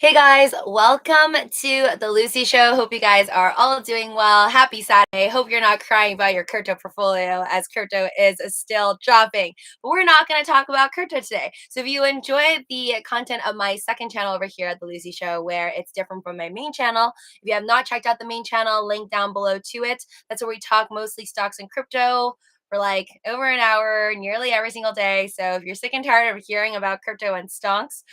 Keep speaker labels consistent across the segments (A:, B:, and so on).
A: Hey guys, welcome to the Lucy Show. Hope you guys are all doing well. Happy Saturday. Hope you're not crying about your crypto portfolio as crypto is still dropping. But we're not going to talk about crypto today. So if you enjoy the content of my second channel over here at the Lucy Show, where it's different from my main channel, if you have not checked out the main channel, link down below to it. That's where we talk mostly stocks and crypto for like over an hour nearly every single day. So if you're sick and tired of hearing about crypto and stocks,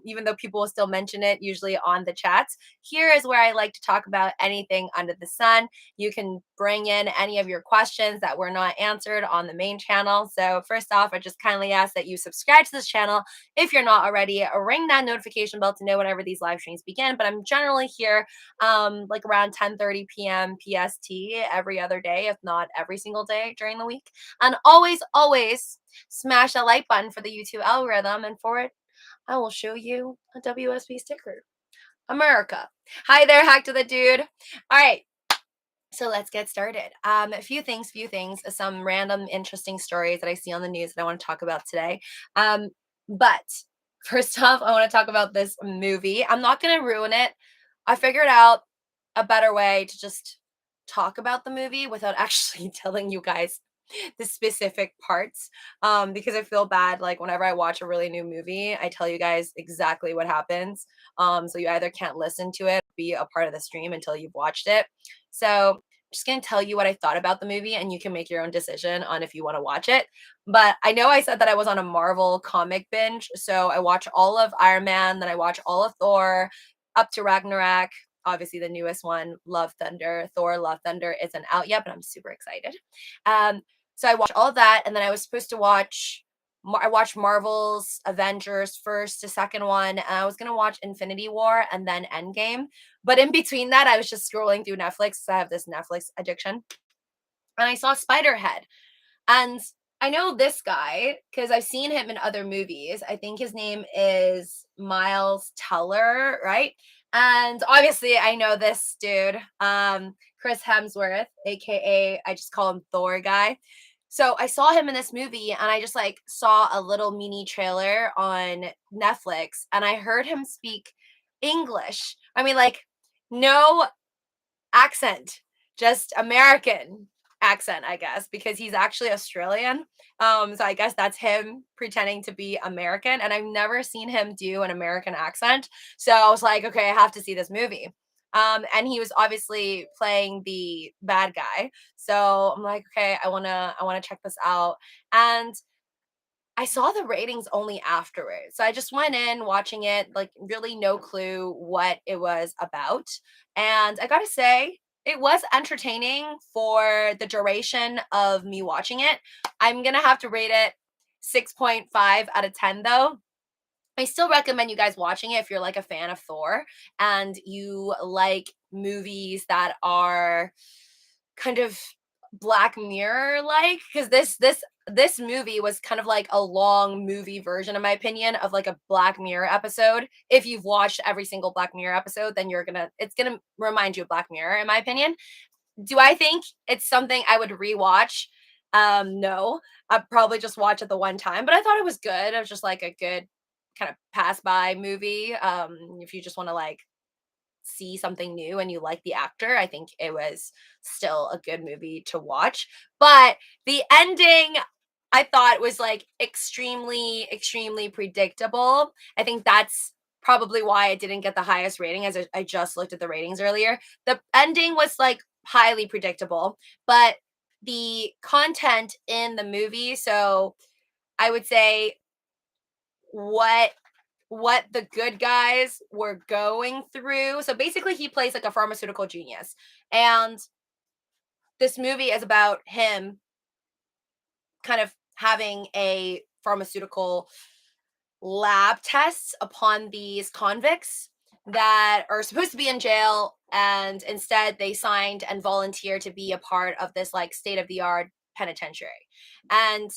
A: even though people will still mention it usually on the chats. Here is where I like to talk about anything under the sun. You can bring in any of your questions that were not answered on the main channel. So first off, I just kindly ask that you subscribe to this channel if you're not already. Ring that notification bell to know whenever these live streams begin. But I'm generally here like around 10:30 p.m. PST every other day, if not every single day during the week. And always smash that like button for the YouTube algorithm, and for it I will show you a WSB sticker. America. Hi there, Hack to the Dude. All right. So let's get started. A few things, some random interesting stories that I see on the news that I want to talk about today. But first off, I want to talk about this movie. I'm not going to ruin it. I figured out a better way to just talk about the movie without actually telling you guys the specific parts, because I feel bad like whenever I watch a really new movie I tell you guys exactly what happens, so you either can't listen to it, be a part of the stream until you've watched it. So I'm just going to tell you what I thought about the movie and you can make your own decision on if you want to watch it. But I know I said that I was on a Marvel comic binge, so I watch all of Iron Man, then I watch all of Thor up to Ragnarok. Obviously the newest one, Love Thunder, Thor Love Thunder, isn't out yet, but I'm super excited. So I watched all of that, and then I was supposed to watch. I watched Marvel's Avengers first, the second one, and I was gonna watch Infinity War and then Endgame. But in between that, I was just scrolling through Netflix because I have this Netflix addiction, and I saw Spiderhead, and I know this guy because I've seen him in other movies. I think his name is Miles Teller, right? And obviously, I know this dude, Chris Hemsworth, aka I just call him Thor guy. So I saw him in this movie and I just like saw a little mini trailer on Netflix and I heard him speak English. I mean, like, no accent, just American accent, I guess, because he's actually Australian. So I guess that's him pretending to be American. And I've never seen him do an American accent. So I was like, okay, I have to see this movie. And he was obviously playing the bad guy. So I'm like, okay, I wanna check this out. And I saw the ratings only afterwards. So I just went in watching it, like really no clue what it was about. And I gotta say, it was entertaining for the duration of me watching it. I'm gonna have to rate it 6.5 out of 10 though. I still recommend you guys watching it if you're like a fan of Thor and you like movies that are kind of Black Mirror like, because this movie was kind of like a long movie version, in my opinion, of like a Black Mirror episode. If you've watched every single Black Mirror episode, then it's gonna remind you of Black Mirror, in my opinion. Do I think it's something I would rewatch? No. I'd probably just watch it the one time, but I thought it was good. It was just like a good kind of pass by movie. If you just want to like see something new and you like the actor, I think it was still a good movie to watch. But the ending I thought was like extremely predictable. I think that's probably why it didn't get the highest rating, as I just looked at the ratings earlier. The ending was like highly predictable, but the content in the movie, so I would say what the good guys were going through. So basically he plays like a pharmaceutical genius. And this movie is about him kind of having a pharmaceutical lab tests upon these convicts that are supposed to be in jail, and instead they signed and volunteered to be a part of this like state of the art penitentiary. And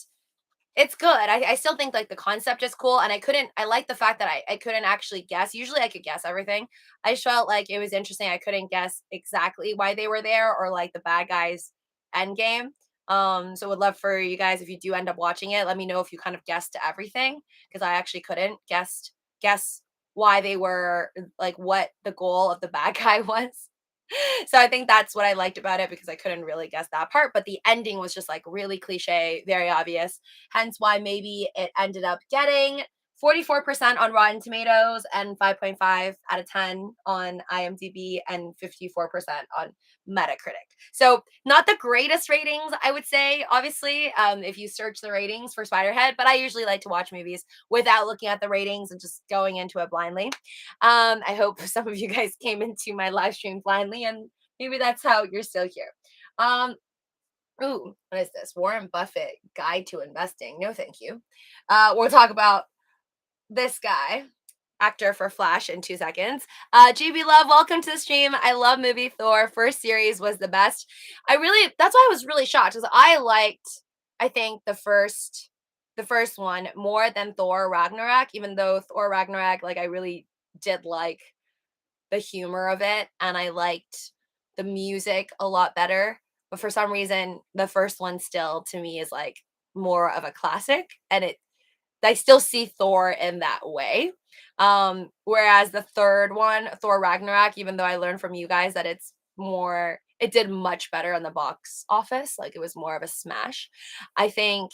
A: it's good. I still think like the concept is cool, and I like the fact that I couldn't actually guess. Usually I could guess everything. I just felt like it was interesting. I couldn't guess exactly why they were there or like the bad guys end game. So would love for you guys, if you do end up watching it, let me know if you kind of guessed everything, because I actually couldn't guess why they were like what the goal of the bad guy was. So I think that's what I liked about it because I couldn't really guess that part, but the ending was just like really cliche, very obvious. Hence why maybe it ended up getting 44% on Rotten Tomatoes and 5.5 out of 10 on IMDb and 54% on Metacritic. So not the greatest ratings, I would say, obviously, if you search the ratings for Spiderhead, but I usually like to watch movies without looking at the ratings and just going into it blindly. I hope some of you guys came into my live stream blindly, and maybe that's how you're still here. Um, ooh, what is this? Warren Buffett Guide to Investing. No, thank you. We'll talk about this guy, actor for Flash, in 2 seconds. GB Love, welcome to the stream. I love movie Thor. First series was the best. That's why I was really shocked because I liked, I think the first one more than Thor Ragnarok, even though Thor Ragnarok, like I really did like the humor of it and I liked the music a lot better. But for some reason, the first one still to me is like more of a classic and I still see Thor in that way. Whereas the third one, Thor Ragnarok, even though I learned from you guys that it did much better on the box office. Like it was more of a smash. I think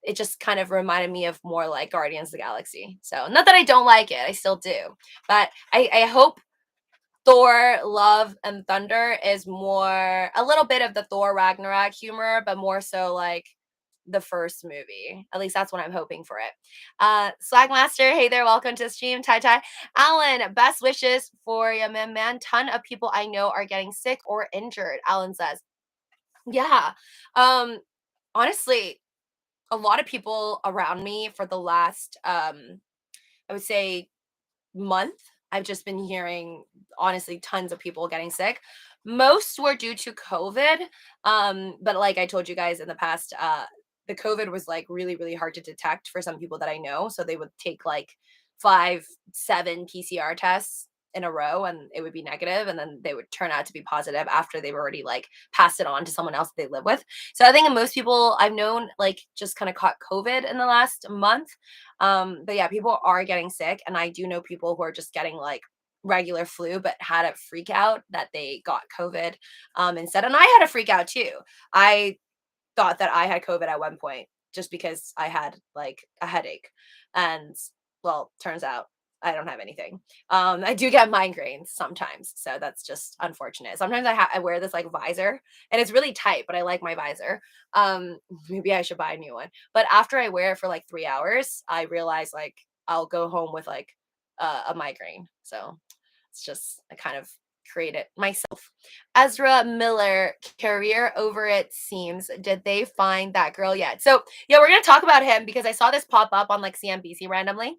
A: it just kind of reminded me of more like Guardians of the Galaxy. So not that I don't like it, I still do. But I hope Thor Love and Thunder is more a little bit of the Thor Ragnarok humor, but more so like the first movie. At least that's what I'm hoping for it. Swagmaster, hey there, welcome to the stream. Tai Tai. Alan, best wishes for you, man. Ton of people I know are getting sick or injured, Alan says. Yeah. Honestly, a lot of people around me for the last I would say month, I've just been hearing honestly tons of people getting sick. Most were due to COVID. But like I told you guys in the past, the COVID was like really, really hard to detect for some people that I know. So they would take like 5, 7 PCR tests in a row and it would be negative and then they would turn out to be positive after they've already like passed it on to someone else that they live with. So I think most people I've known like just kind of caught COVID in the last month. But yeah, people are getting sick, and I do know people who are just getting like regular flu, but had a freak out that they got COVID instead. And I had a freak out too. I thought that I had COVID at one point just because I had like a headache, and well, turns out I don't have anything. I do get migraines sometimes, so that's just unfortunate. Sometimes I wear this like visor, and it's really tight, but I like my visor. Um, Maybe I should buy a new one. But after I wear it for like 3 hours, I realize like I'll go home with like a migraine. So it's just I kind of create it myself. Ezra Miller, career over it seems. Did they find that girl yet? So yeah, we're gonna talk about him because I saw this pop up on like CNBC randomly.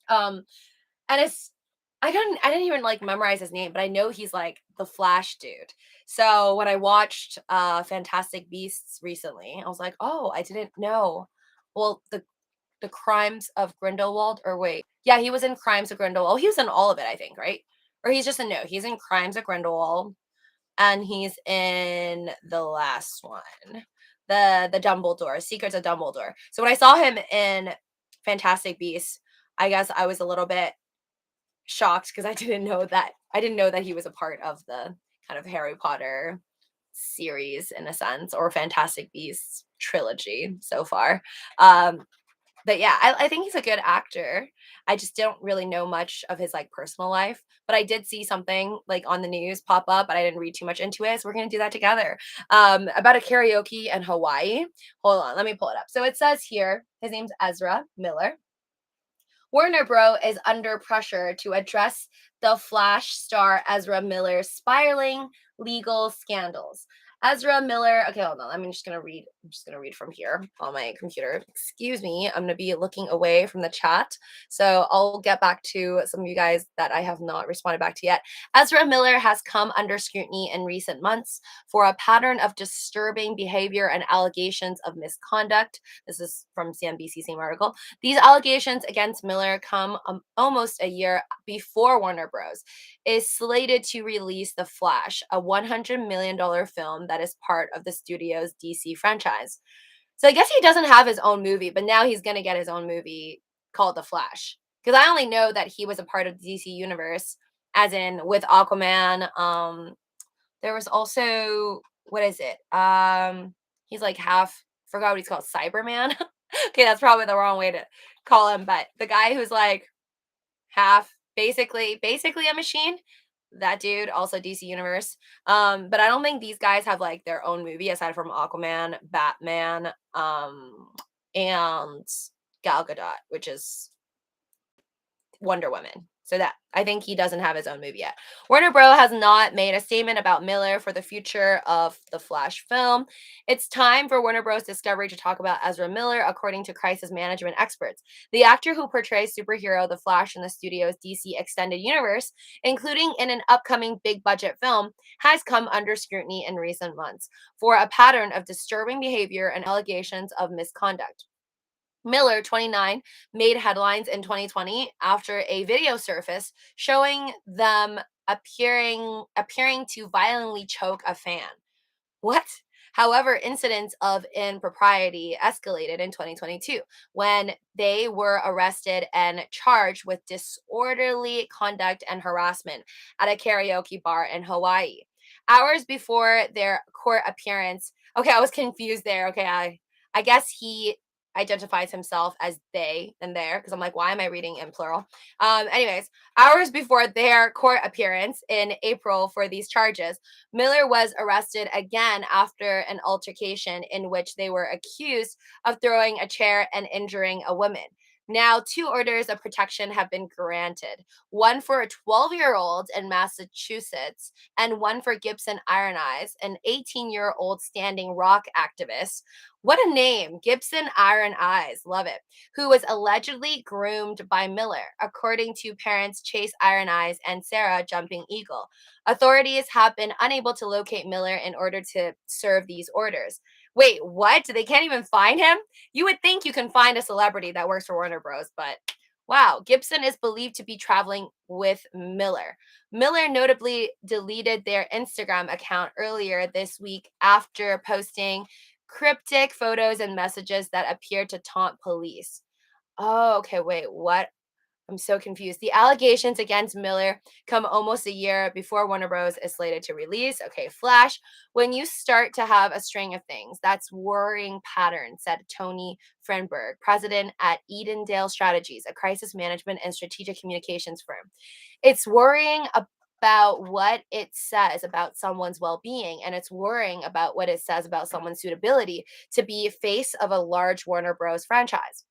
A: Um, and it's I didn't even like memorize his name, but I know he's like the Flash dude. So when I watched Fantastic Beasts recently, I was like, oh, I didn't know. Well, the Crimes of Grindelwald, or wait, yeah, he was in Crimes of Grindelwald. He was in all of it, I think, right? Or he's just a no. He's in Crimes of Grindelwald, and he's in the last one, the Dumbledore, Secrets of Dumbledore. So when I saw him in Fantastic Beasts, I guess I was a little bit shocked because I didn't know that he was a part of the kind of Harry Potter series in a sense, or Fantastic Beasts trilogy so far. But yeah, I think he's a good actor. I just don't really know much of his like personal life, but I did see something like on the news pop up, but I didn't read too much into it. So we're gonna do that together. About a karaoke in Hawaii. Hold on, let me pull it up. So it says here, his name's Ezra Miller. Warner Bros. Is under pressure to address the Flash star Ezra Miller's spiraling legal scandals. Ezra Miller, okay, hold on. I'm just gonna read from here on my computer. Excuse me, I'm gonna be looking away from the chat. So I'll get back to some of you guys that I have not responded back to yet. Ezra Miller has come under scrutiny in recent months for a pattern of disturbing behavior and allegations of misconduct. This is from CNBC, same article. These allegations against Miller come almost a year before Warner Bros. Is slated to release The Flash, a $100 million film that is part of the studio's DC franchise. So I guess he doesn't have his own movie, but now he's going to get his own movie called The Flash because I only know that he was a part of the DC universe, as in with Aquaman. There was also, what is it? He's like half, forgot what he's called, Cyberman. Okay, that's probably the wrong way to call him, but the guy who's like half, basically a machine. That dude, also DC Universe. But I don't think these guys have like their own movie aside from Aquaman, Batman, and Gal Gadot, which is Wonder Woman. So that, I think he doesn't have his own movie yet. Warner Bros. Has not made a statement about Miller for the future of the Flash film. It's time for Warner Bros. Discovery to talk about Ezra Miller, according to crisis management experts. The actor who portrays superhero The Flash in the studio's DC extended universe, including in an upcoming big budget film, has come under scrutiny in recent months for a pattern of disturbing behavior and allegations of misconduct. Miller, 29, made headlines in 2020 after a video surfaced showing them appearing to violently choke a fan. What? However, incidents of impropriety escalated in 2022 when they were arrested and charged with disorderly conduct and harassment at a karaoke bar in Hawaii. Hours before their court appearance, okay, I was confused there. Okay, I guess he identifies himself as they and their, because I'm like, why am I reading in plural? Anyways, hours before their court appearance in April for these charges, Miller was arrested again after an altercation in which they were accused of throwing a chair and injuring a woman. Now, 2 orders of protection have been granted, one for a 12-year-old in Massachusetts and one for Gibson Iron Eyes, an 18-year-old Standing Rock activist. What a name, Gibson Iron Eyes, love it, who was allegedly groomed by Miller, according to parents Chase Iron Eyes and Sarah Jumping Eagle. Authorities have been unable to locate Miller in order to serve these orders. Wait, what? They can't even find him? You would think you can find a celebrity that works for Warner Bros., but wow, Gibson is believed to be traveling with Miller. Miller notably deleted their Instagram account earlier this week after posting cryptic photos and messages that appear to taunt police. Oh, okay, wait, what? I'm so confused. The allegations against Miller come almost a year before Warner Bros. Is slated to release. Okay, Flash. When you start to have a string of things, that's worrying pattern, said Tony Frenberg, president at Edendale Strategies, a crisis management and strategic communications firm. It's worrying about what it says about someone's well-being, and it's worrying about what it says about someone's suitability to be face of a large Warner Bros. Franchise.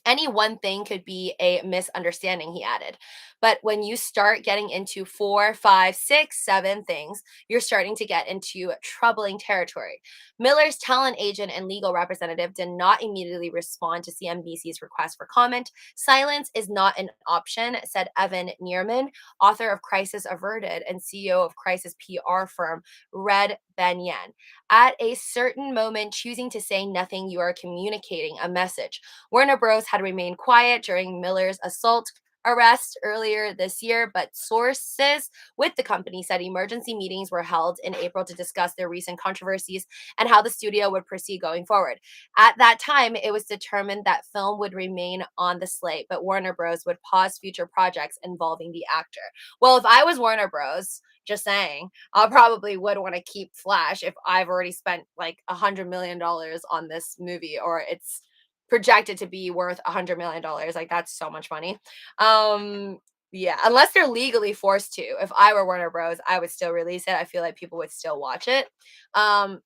A: Any one thing could be a misunderstanding, he added. But when you start getting into 4, 5, 6, 7 things, you're starting to get into troubling territory. Miller's talent agent and legal representative did not immediately respond to CNBC's request for comment. Silence is not an option, said Evan Neerman, author of Crisis Averted and CEO of crisis PR firm Red Banyan. At a certain moment, choosing to say nothing, you are communicating a message. Warner Bros. Had remained quiet during Miller's assault arrest earlier this year, but sources with the company said emergency meetings were held in April to discuss their recent controversies and how the studio would proceed going forward. At that time, it was determined that film would remain on the slate, but Warner Bros. Would pause future projects involving the actor. Well, if I was Warner Bros., just saying, I probably would want to keep Flash if I've already spent like $100 million on this movie, or it's projected to be worth $100 million. Like, that's so much money. Um, yeah, unless they're legally forced to. If I were Warner Bros., I would still release it. I feel like people would still watch it.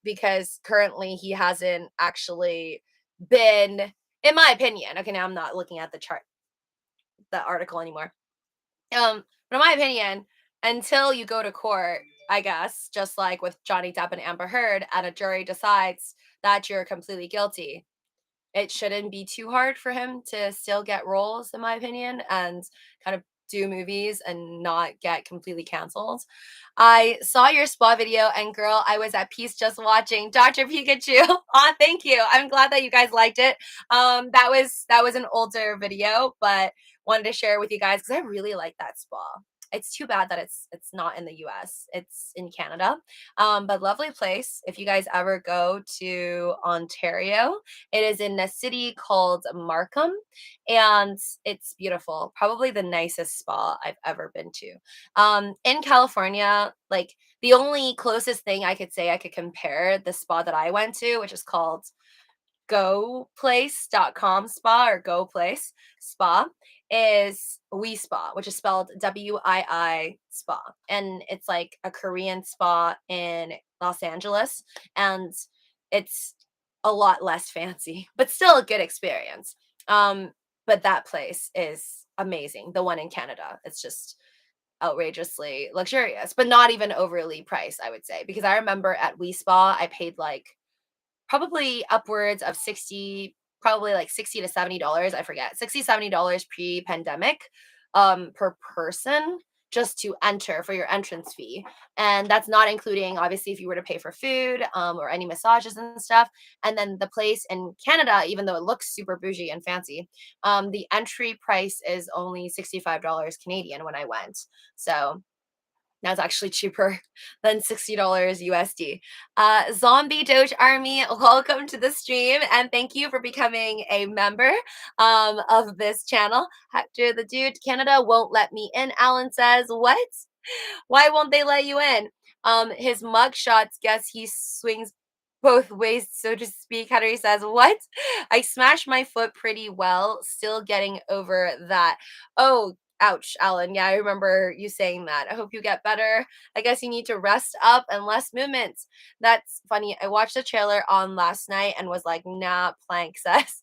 A: Because currently he hasn't actually been, in my opinion. Okay, now I'm not looking at the article anymore. But in my opinion, until you go to court, I guess, just like with Johnny Depp and Amber Heard, and a jury decides that you're completely guilty, it shouldn't be too hard for him to still get roles, in my opinion, and kind of do movies and not get completely canceled. I saw your spa video, and girl, I was at peace just watching Dr. Pikachu. Aw, thank you. I'm glad that you guys liked it. That was an older video, but wanted to share with you guys because I really like that spa. it's too bad that it's not in the US. It's in Canada. But lovely place. If you guys ever go to Ontario, it is in a city called Markham, and it's beautiful. Probably the nicest spa I've ever been to. In California, like the only closest thing I could say I could compare the spa that I went to, which is called goplace.com spa or go place spa, is we spa, which is spelled WII spa, and it's like a Korean spa in Los Angeles, and it's a lot less fancy but still a good experience. But that place is amazing. The one in Canada, it's just outrageously luxurious but not even overly priced, I would say, because I remember at we spa I paid like probably upwards of 60, probably like 60 to $70, I forget. 60, $70 pre-pandemic per person just to enter for your entrance fee. And that's not including obviously if you were to pay for food or any massages and stuff. And then the place in Canada, even though it looks super bougie and fancy, the entry price is only $65 Canadian when I went. So that's actually cheaper than $60 USD. Zombie Doge Army, welcome to the stream and thank you for becoming a member of this channel. Hector the Dude, Canada won't let me in, Alan says. What? Why won't they let you in? His mug shots guess he swings both ways, so to speak. Henry says, what? I smashed my foot pretty well, still getting over that. Oh, ouch, Alan. Yeah, I remember you saying that. I hope you get better. I guess you need to rest up and less movements. That's funny. I watched the trailer on last night and was like, nah, Plank says.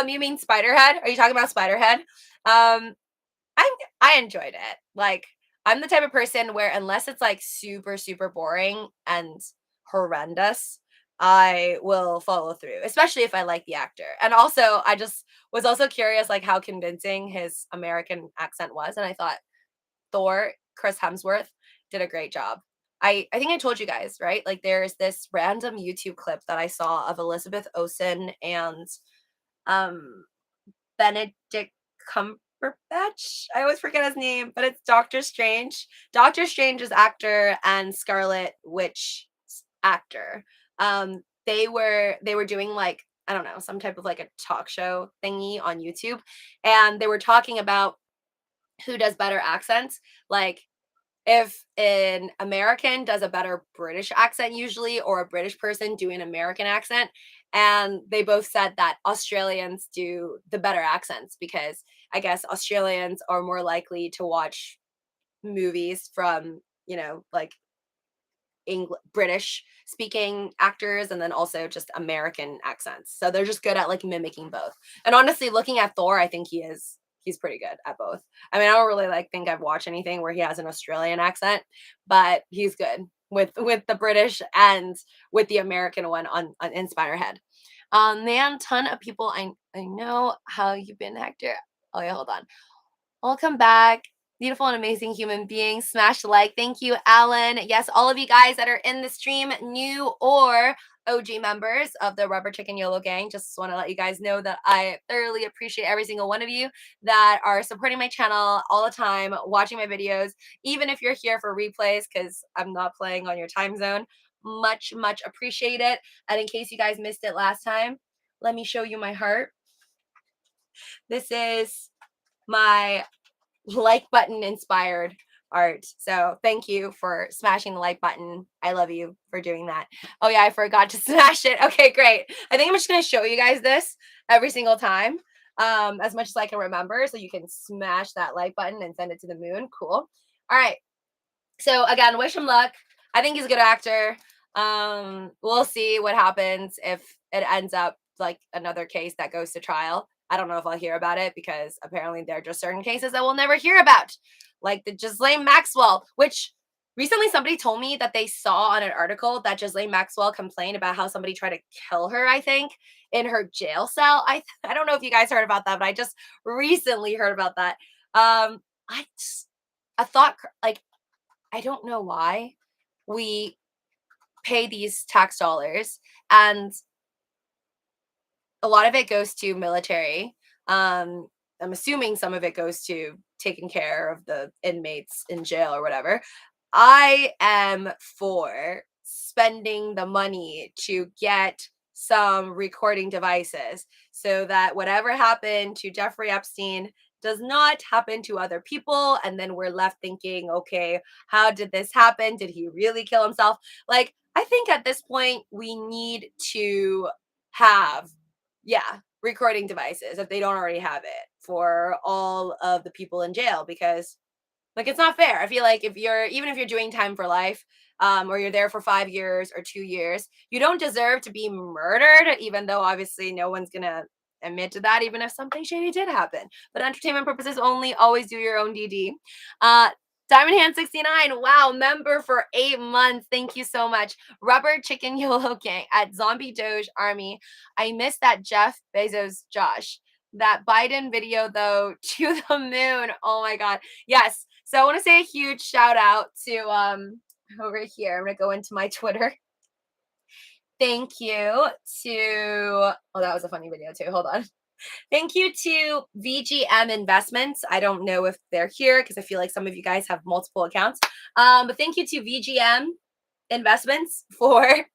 A: You mean Spiderhead? Are you talking about Spiderhead? Um, I enjoyed it. Like, I'm the type of person where unless it's like super super boring and horrendous, I will follow through, especially if I like the actor. And also, I just was also curious like how convincing his American accent was, and I thought Thor, Chris Hemsworth, did a great job. I think I told you guys, right? Like there's this random YouTube clip that I saw of Elizabeth Olsen and um Benedict Cumberbatch. I always forget his name, but it's Doctor Strange. Doctor Strange's actor and Scarlet Witch actor. They were doing like I don't know some type of like a talk show thingy on YouTube, and they were talking about who does better accents. Like if an American does a better British accent usually, or a British person doing an American accent. And they both said that Australians do the better accents because I guess Australians are more likely to watch movies from, like British speaking actors and then also just American accents. So they're just good at like mimicking both. And honestly, looking at Thor, I think he's pretty good at both. I mean, I don't really like think I've watched anything where he has an Australian accent, but he's good with the British and with the American one on in Spiderhead. Man, ton of people I know how you've been, Hector. Oh yeah, hold on. Welcome back. Beautiful and amazing human beings. Smash the like. Thank you, Alan. Yes, all of you guys that are in the stream, new or OG members of the Rubber Chicken YOLO gang, just want to let you guys know that I thoroughly appreciate every single one of you that are supporting my channel all the time, watching my videos, even if you're here for replays because I'm not playing on your time zone. Much, much appreciate it. And in case you guys missed it last time, let me show you my heart. This is my like button inspired art. So thank you for smashing the like button. I love you for doing that. Oh yeah, I forgot to smash it. Okay, great. I think I'm just going to show you guys this every single time as much as I can remember, so you can smash that like button and send it to the moon. Cool. All right. So again, wish him luck. I think he's a good actor. We'll see what happens if it ends up like another case that goes to trial. I don't know if I'll hear about it because apparently there are just certain cases that we'll never hear about, like the Ghislaine Maxwell, which recently somebody told me that they saw on an article that Ghislaine Maxwell complained about how somebody tried to kill her, I think, in her jail cell. I don't know if you guys heard about that, but I just recently heard about that. I thought like I don't know why we pay these tax dollars and a lot of it goes to military. I'm assuming some of it goes to taking care of the inmates in jail or whatever. I am for spending the money to get some recording devices so that whatever happened to Jeffrey Epstein does not happen to other people. And then we're left thinking, okay, how did this happen? Did he really kill himself? Like, I think at this point, we need to have, yeah, recording devices if they don't already have it for all of the people in jail, because like, it's not fair. I feel like even if you're doing time for life, or you're there for 5 years or 2 years, you don't deserve to be murdered, even though obviously no one's gonna admit to that, even if something shady did happen. But entertainment purposes only, always do your own DD. Uh, Diamond Hand 69, wow, member for 8 months. Thank you so much. Rubber Chicken YOLO Gang at Zombie Doge Army. I missed that Jeff Bezos Josh. That Biden video though, to the moon. Oh my God. Yes. So I want to say a huge shout out to over here. I'm gonna go into my Twitter. Thank you to, oh, that was a funny video too. Hold on. Thank you to VGM Investments. I don't know if they're here because I feel like some of you guys have multiple accounts. But thank you to VGM Investments for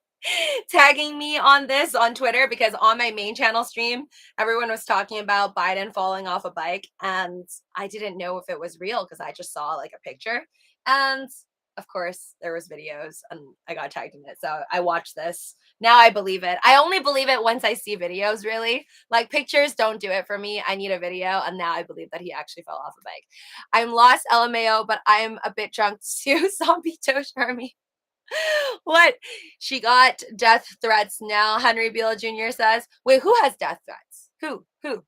A: tagging me on this on Twitter, because on my main channel stream, everyone was talking about Biden falling off a bike, and I didn't know if it was real because I just saw like a picture. And of course, there was videos and I got tagged in it. So I watched this. Now I believe it. I only believe it once I see videos, really. Like, pictures don't do it for me. I need a video. And now I believe that he actually fell off a bike. I'm lost, LMAO, but I'm a bit drunk too. Zombie Doge Army. What? She got death threats now, Henry Beale Jr. says. Wait, who has death threats? Who? Who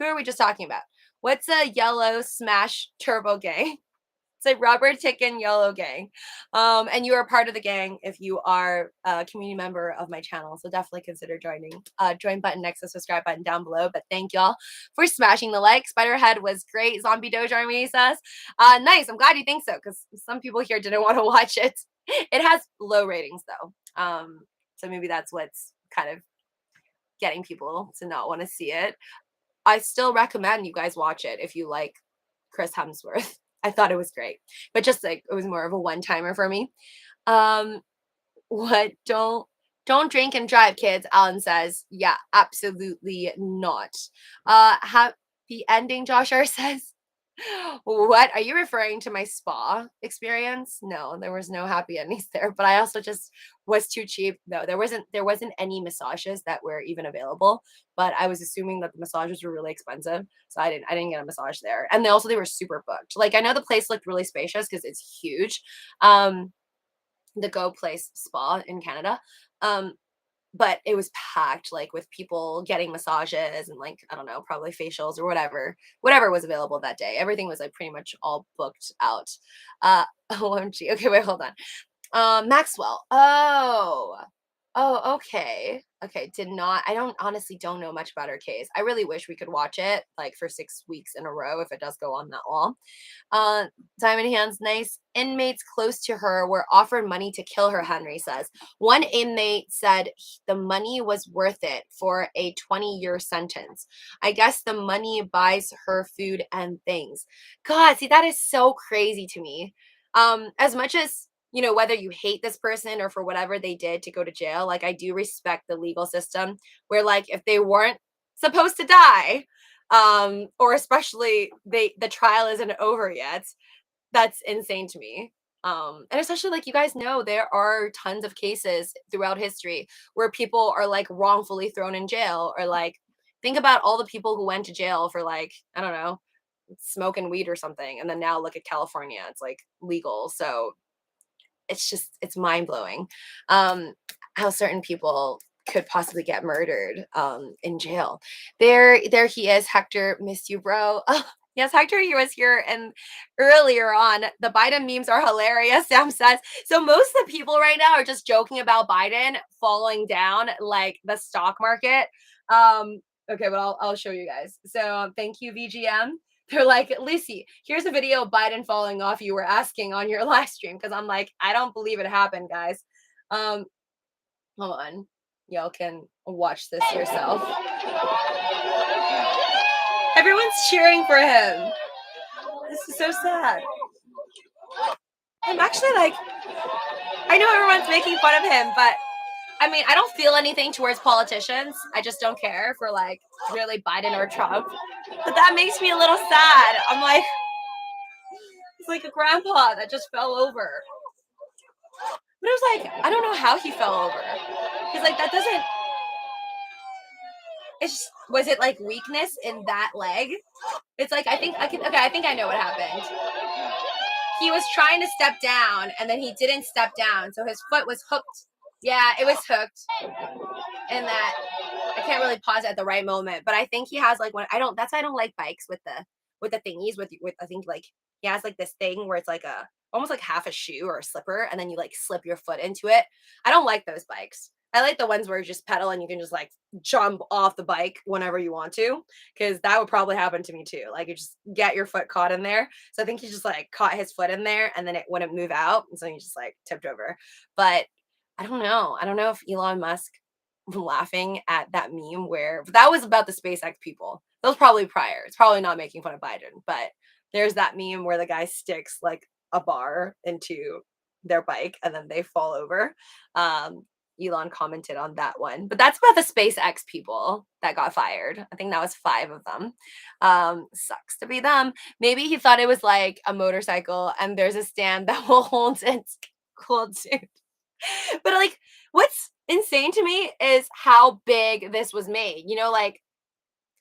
A: are we just talking about? What's a yellow smash turbo gang? It's like Rubber Chicken Yellow Gang. And you are part of the gang if you are a community member of my channel. So definitely consider joining. Join button next to subscribe button down below. But thank y'all for smashing the like. Spiderhead was great. Zombie Doge Army says. Nice. I'm glad you think so, because some people here didn't want to watch it. It has low ratings though. So maybe that's what's kind of getting people to not want to see it. I still recommend you guys watch it if you like Chris Hemsworth. I thought it was great, but just like it was more of a one-timer for me. What? Don't drink and drive, kids. Alan says, yeah, absolutely not. Happy ending, Josh R says. What are you referring to? My spa experience? No, there was no happy endings there, but I also just was too cheap. No, there wasn't any massages that were even available, but I was assuming that the massages were really expensive, so I didn't get a massage there. And they were super booked. Like, I know the place looked really spacious because it's huge. The Go Place Spa in Canada. But it was packed, like, with people getting massages and, like, I don't know, probably facials or whatever was available that day. Everything was like pretty much all booked out. OMG. Okay, wait, hold on. Maxwell. Oh, okay. Okay, I honestly don't know much about her case. I really wish we could watch it like for 6 weeks in a row if it does go on that long. Diamond Hands, nice. Inmates close to her were offered money to kill her, Henry says. One inmate said the money was worth it for a 20-year sentence. I guess the money buys her food and things. God, see, that is so crazy to me. As much as, whether you hate this person or for whatever they did to go to jail, like, I do respect the legal system where, like, if they weren't supposed to die, or especially the trial isn't over yet, that's insane to me. And especially, like, you guys know, there are tons of cases throughout history where people are like wrongfully thrown in jail, or like, think about all the people who went to jail for, like, I don't know, smoking weed or something, and then now look at California, it's like legal. So it's mind-blowing how certain people could possibly get murdered in jail. There he is. Hector, missed you, bro. Oh, yes, Hector, he was here and earlier on. The Biden memes are hilarious, Sam says. So most of the people right now are just joking about Biden falling down like the stock market. Okay, but I'll show you guys. So thank you, VGM. They're like, LUCI, here's a video of Biden falling off you were asking on your live stream. Because I'm like, I don't believe it happened, guys. Hold on. Y'all can watch this yourself. Have Everyone's cheering for him. This is so sad. I'm actually like, I know everyone's making fun of him, but I mean, I don't feel anything towards politicians. I just don't care for like really Biden or Trump. But that makes me a little sad. I'm like, it's like a grandpa that just fell over. But it was like, I don't know how he fell over. Because like that doesn't, was it like weakness in that leg? It's like, I think I know what happened. He was trying to step down and then he didn't step down. So his foot was hooked. Yeah, it was hooked. And that, I can't really pause at the right moment, but I think he has like that's why I don't like bikes with the thingies with I think like he has like this thing where it's like a almost like half a shoe or a slipper and then you like slip your foot into it. I don't like those bikes. I like the ones where you just pedal and you can just like jump off the bike whenever you want to, because that would probably happen to me too. Like you just get your foot caught in there. So I think he just like caught his foot in there and then it wouldn't move out. And so he just like tipped over. But I don't know. I don't know if Elon Musk laughing at that meme where that was about the SpaceX people. That was probably prior. It's probably not making fun of Biden, but there's that meme where the guy sticks like a bar into their bike and then they fall over. Elon commented on that one, but that's about the SpaceX people that got fired. I think that was 5 of them. Sucks to be them. Maybe he thought it was like a motorcycle and there's a stand that will hold its cooled suit. But like, what's insane to me is how big this was made. You know, like,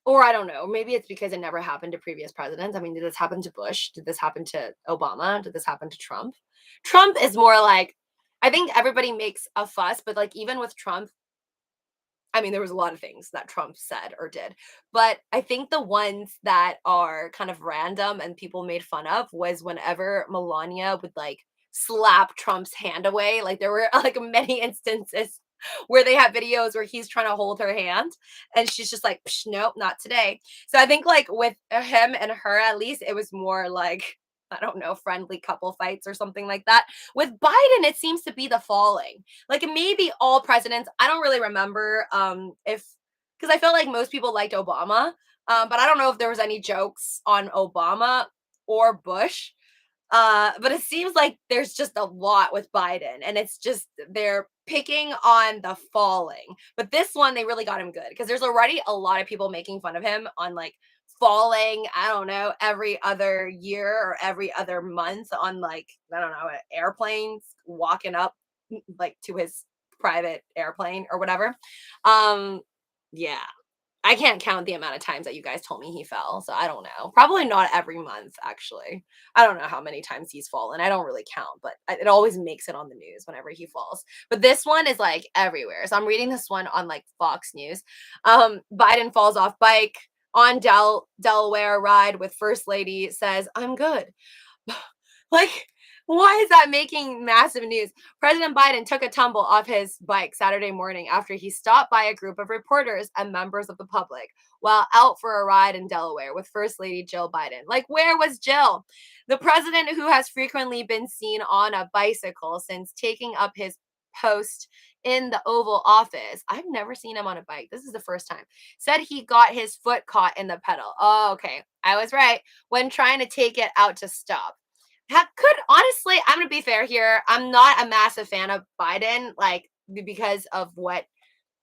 A: or I don't know, maybe it's because it never happened to previous presidents. I mean, did this happen to Bush? Did this happen to Obama? Did this happen to Trump? Trump is more like, I think everybody makes a fuss, but like, even with Trump, I mean, there was a lot of things that Trump said or did, but I think the ones that are kind of random and people made fun of was whenever Melania would like slap Trump's hand away. Like there were like many instances where they have videos where he's trying to hold her hand and she's just like, "Psh, nope, not today." So I think like with him and her, at least it was more like, I don't know, friendly couple fights or something like that. With Biden, it seems to be the falling. Like maybe all presidents. I don't really remember if because I feel like most people liked Obama, but I don't know if there was any jokes on Obama or Bush. But it seems like there's just a lot with Biden, and it's just they're picking on the falling. But this one, they really got him good because there's already a lot of people making fun of him on like falling, I don't know, every other year or every other month on like, I don't know, airplanes, walking up like to his private airplane or whatever. Yeah, I can't count the amount of times that you guys told me he fell, so I don't know. Probably not every month, actually. I don't know how many times he's fallen. I don't really count, but it always makes it on the news whenever he falls. But this one is like everywhere. So I'm reading this one on like Fox News. Biden falls off bike on Delaware ride with First Lady, says, "I'm good." Like, why is that making massive news? President Biden took a tumble off his bike Saturday morning after he stopped by a group of reporters and members of the public while out for a ride in Delaware with First Lady Jill Biden. Like, where was Jill? The president, who has frequently been seen on a bicycle since taking up his post in the Oval Office. I've never seen him on a bike. This is the first time. Said he got his foot caught in the pedal. Oh, okay. I was right. When trying to take it out to stop. Could honestly, I'm gonna be fair here. I'm not a massive fan of Biden, like because of what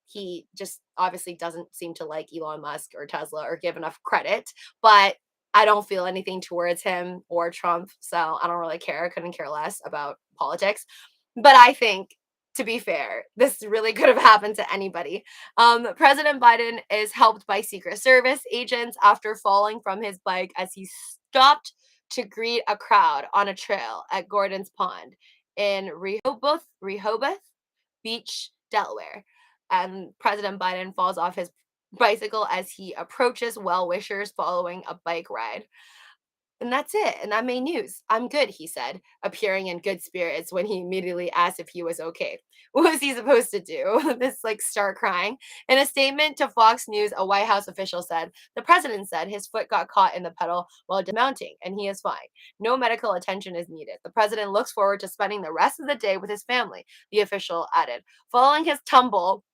A: he just obviously doesn't seem to like Elon Musk or Tesla or give enough credit. But I don't feel anything towards him or Trump, so I don't really care. I couldn't care less about politics. But I think, to be fair, this really could have happened to anybody. President Biden is helped by Secret Service agents after falling from his bike as he stopped to greet a crowd on a trail at Gordon's Pond in Rehoboth Beach, Delaware. And President Biden falls off his bicycle as he approaches well wishers following a bike ride. And that's it. And that made news. "I'm good," he said, appearing in good spirits when he immediately asked if he was okay. What was he supposed to do? This like start crying. In a statement to Fox News, a White House official said, the president said his foot got caught in the pedal while dismounting and he is fine. No medical attention is needed. The president looks forward to spending the rest of the day with his family, the official added. Following his tumble,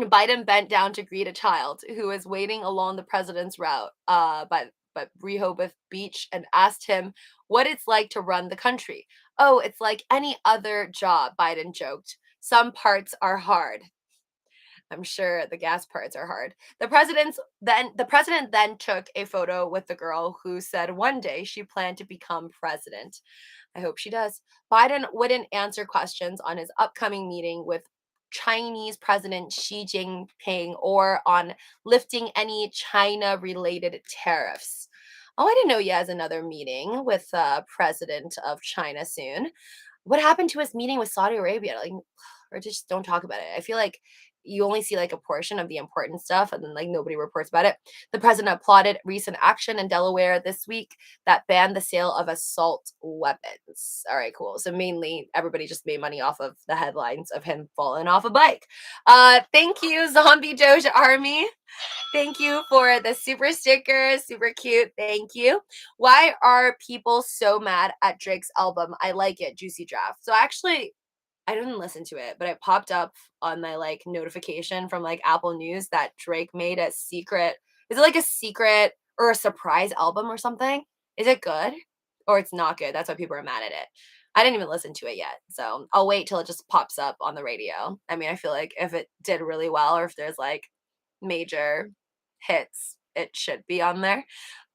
A: Biden bent down to greet a child who was waiting along the president's route but Rehoboth Beach and asked him what it's like to run the country. Oh, it's like any other job, Biden joked. Some parts are hard. I'm sure the gas parts are hard. The president then took a photo with the girl who said one day she planned to become president. I hope she does. Biden wouldn't answer questions on his upcoming meeting with Chinese President Xi Jinping or on lifting any China related tariffs. Oh, I didn't know he has another meeting with President of China soon. What happened to his meeting with Saudi Arabia? Like, or just don't talk about it. I feel like you only see like a portion of the important stuff and then like nobody reports about it. The president applauded recent action in Delaware this week that banned the sale of assault weapons. All right, cool. So mainly everybody just made money off of the headlines of him falling off a bike. Thank you, Zombie Doge Army. Thank you for the super sticker. Super cute. Thank you. Why are people so mad at Drake's album? I like it. Juicy Draft. So actually, I didn't listen to it, but it popped up on my like notification from like Apple News that Drake made a secret. Is it like a secret or a surprise album or something? Is it good or it's not good? That's why people are mad at it. I didn't even listen to it yet. So I'll wait till it just pops up on the radio. I mean, I feel like if it did really well or if there's like major hits, it should be on there.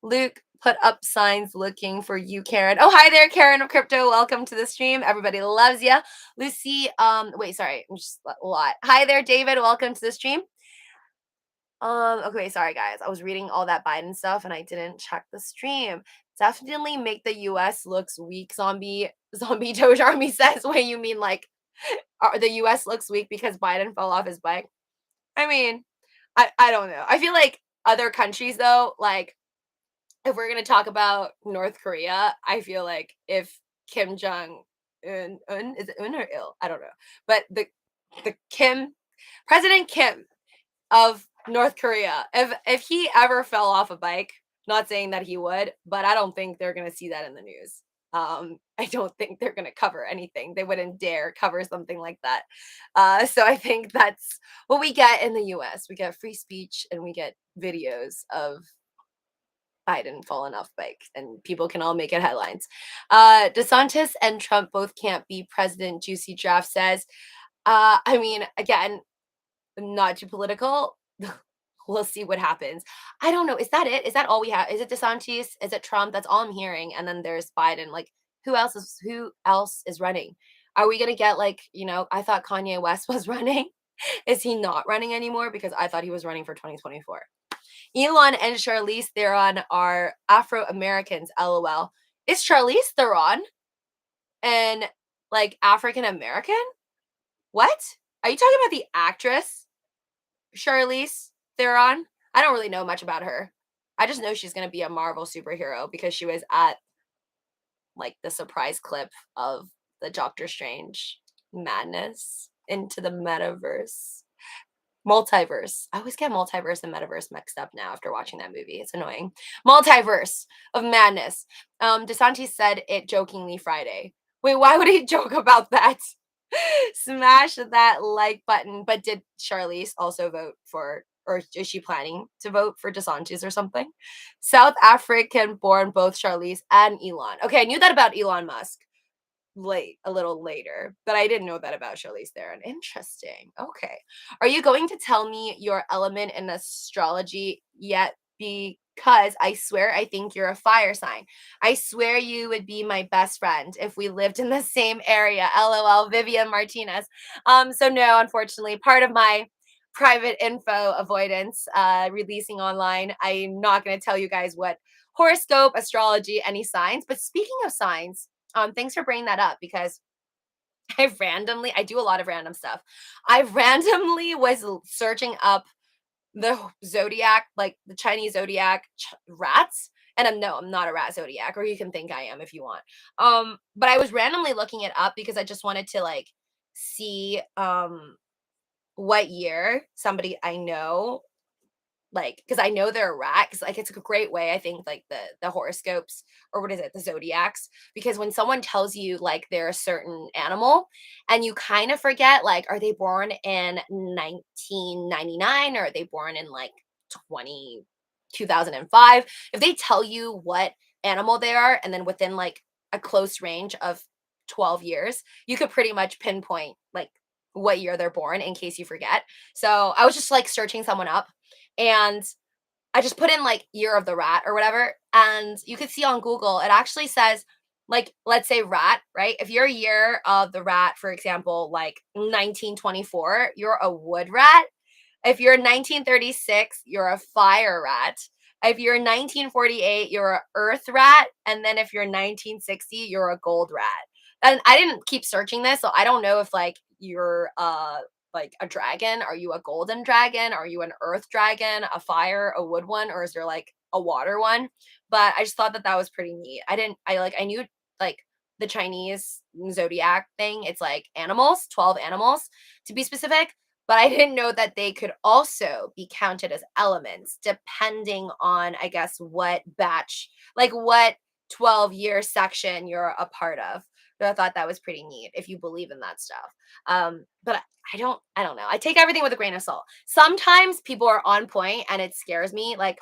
A: Luke put up signs looking for you, Karen. Oh, hi there, Karen of Crypto. Welcome to the stream. Everybody loves you. Lucy, wait, sorry, I'm just a lot. Hi there, David. Welcome to the stream. Okay, sorry guys. I was reading all that Biden stuff and I didn't check the stream. Definitely make the US looks weak, zombie Doge Army says. Wait, you mean like the US looks weak because Biden fell off his bike? I mean, I don't know. I feel like other countries though, like if we're gonna talk about North Korea, I feel like if Kim Jong Un is it Un or Il? I don't know. But the President Kim of North Korea, if he ever fell off a bike, not saying that he would, but I don't think they're gonna see that in the news. I don't think they're gonna cover anything. They wouldn't dare cover something like that. So I think that's what we get in the US. We get free speech and we get videos of Biden falling off bike, and people can all make it headlines. DeSantis and Trump both can't be president. Juicy Draft says. I mean, again, not too political. We'll see what happens. I don't know. Is that it? Is that all we have? Is it DeSantis? Is it Trump? That's all I'm hearing. And then there's Biden. Like, who else is running? Are we gonna get like, I thought Kanye West was running. Is he not running anymore? Because I thought he was running for 2024. Elon and Charlize Theron are Afro-Americans, LOL. Is Charlize Theron and like African American? What? Are you talking about the actress Charlize Theron? I don't really know much about her. I just know she's going to be a Marvel superhero because she was at like the surprise clip of the Doctor Strange madness into the metaverse. Multiverse. I always get multiverse and metaverse mixed up now after watching that movie. It's annoying. Multiverse of madness. DeSantis said it jokingly Friday. Wait, why would he joke about that? Smash that like button. But did Charlize also vote for, or is she planning to vote for DeSantis or something? South African born both Charlize and Elon. Okay, I knew that about Elon Musk a little later, but I didn't know that about Charlize Theron. Interesting. Okay. Are you going to tell me your element in astrology yet? Because I swear I think you're a fire sign. I swear you would be my best friend if we lived in the same area. LOL, Vivian Martinez. So no, unfortunately, part of my private info avoidance releasing online, I'm not going to tell you guys what horoscope, astrology, any signs. But speaking of signs, thanks for bringing that up because I do a lot of random stuff. I randomly was searching up the Zodiac, like the Chinese Zodiac rats. And I'm not a rat Zodiac, or you can think I am if you want. But I was randomly looking it up because I just wanted to like see what year somebody I know like, because I know they're a rat, because like it's a great way, I think, like the horoscopes, or what is it, the zodiacs, because when someone tells you like they're a certain animal and you kind of forget, like, are they born in 1999 or are they born in like 20 2005? If they tell you what animal they are, and then within like a close range of 12 years, you could pretty much pinpoint like what year they're born in case you forget. So I was just like searching someone up, and I just put in like year of the rat or whatever. And you could see on Google, it actually says, like, let's say rat, right? If your year of the rat, for example, like 1924, you're a wood rat. If you're 1936, you're a fire rat. If you're 1948, you're a earth rat. And then if you're 1960, you're a gold rat. And I didn't keep searching this, so I don't know if like you're like a dragon. Are you a golden dragon? Are you an earth dragon, a fire, a wood one, or is there like a water one? But I just thought that that was pretty neat. I knew like the Chinese zodiac thing. It's like animals, 12 animals to be specific, but I didn't know that they could also be counted as elements depending on, I guess, what batch, like what 12-year section you're a part of. So I thought that was pretty neat if you believe in that stuff. But I don't know. I take everything with a grain of salt. Sometimes people are on point and it scares me. Like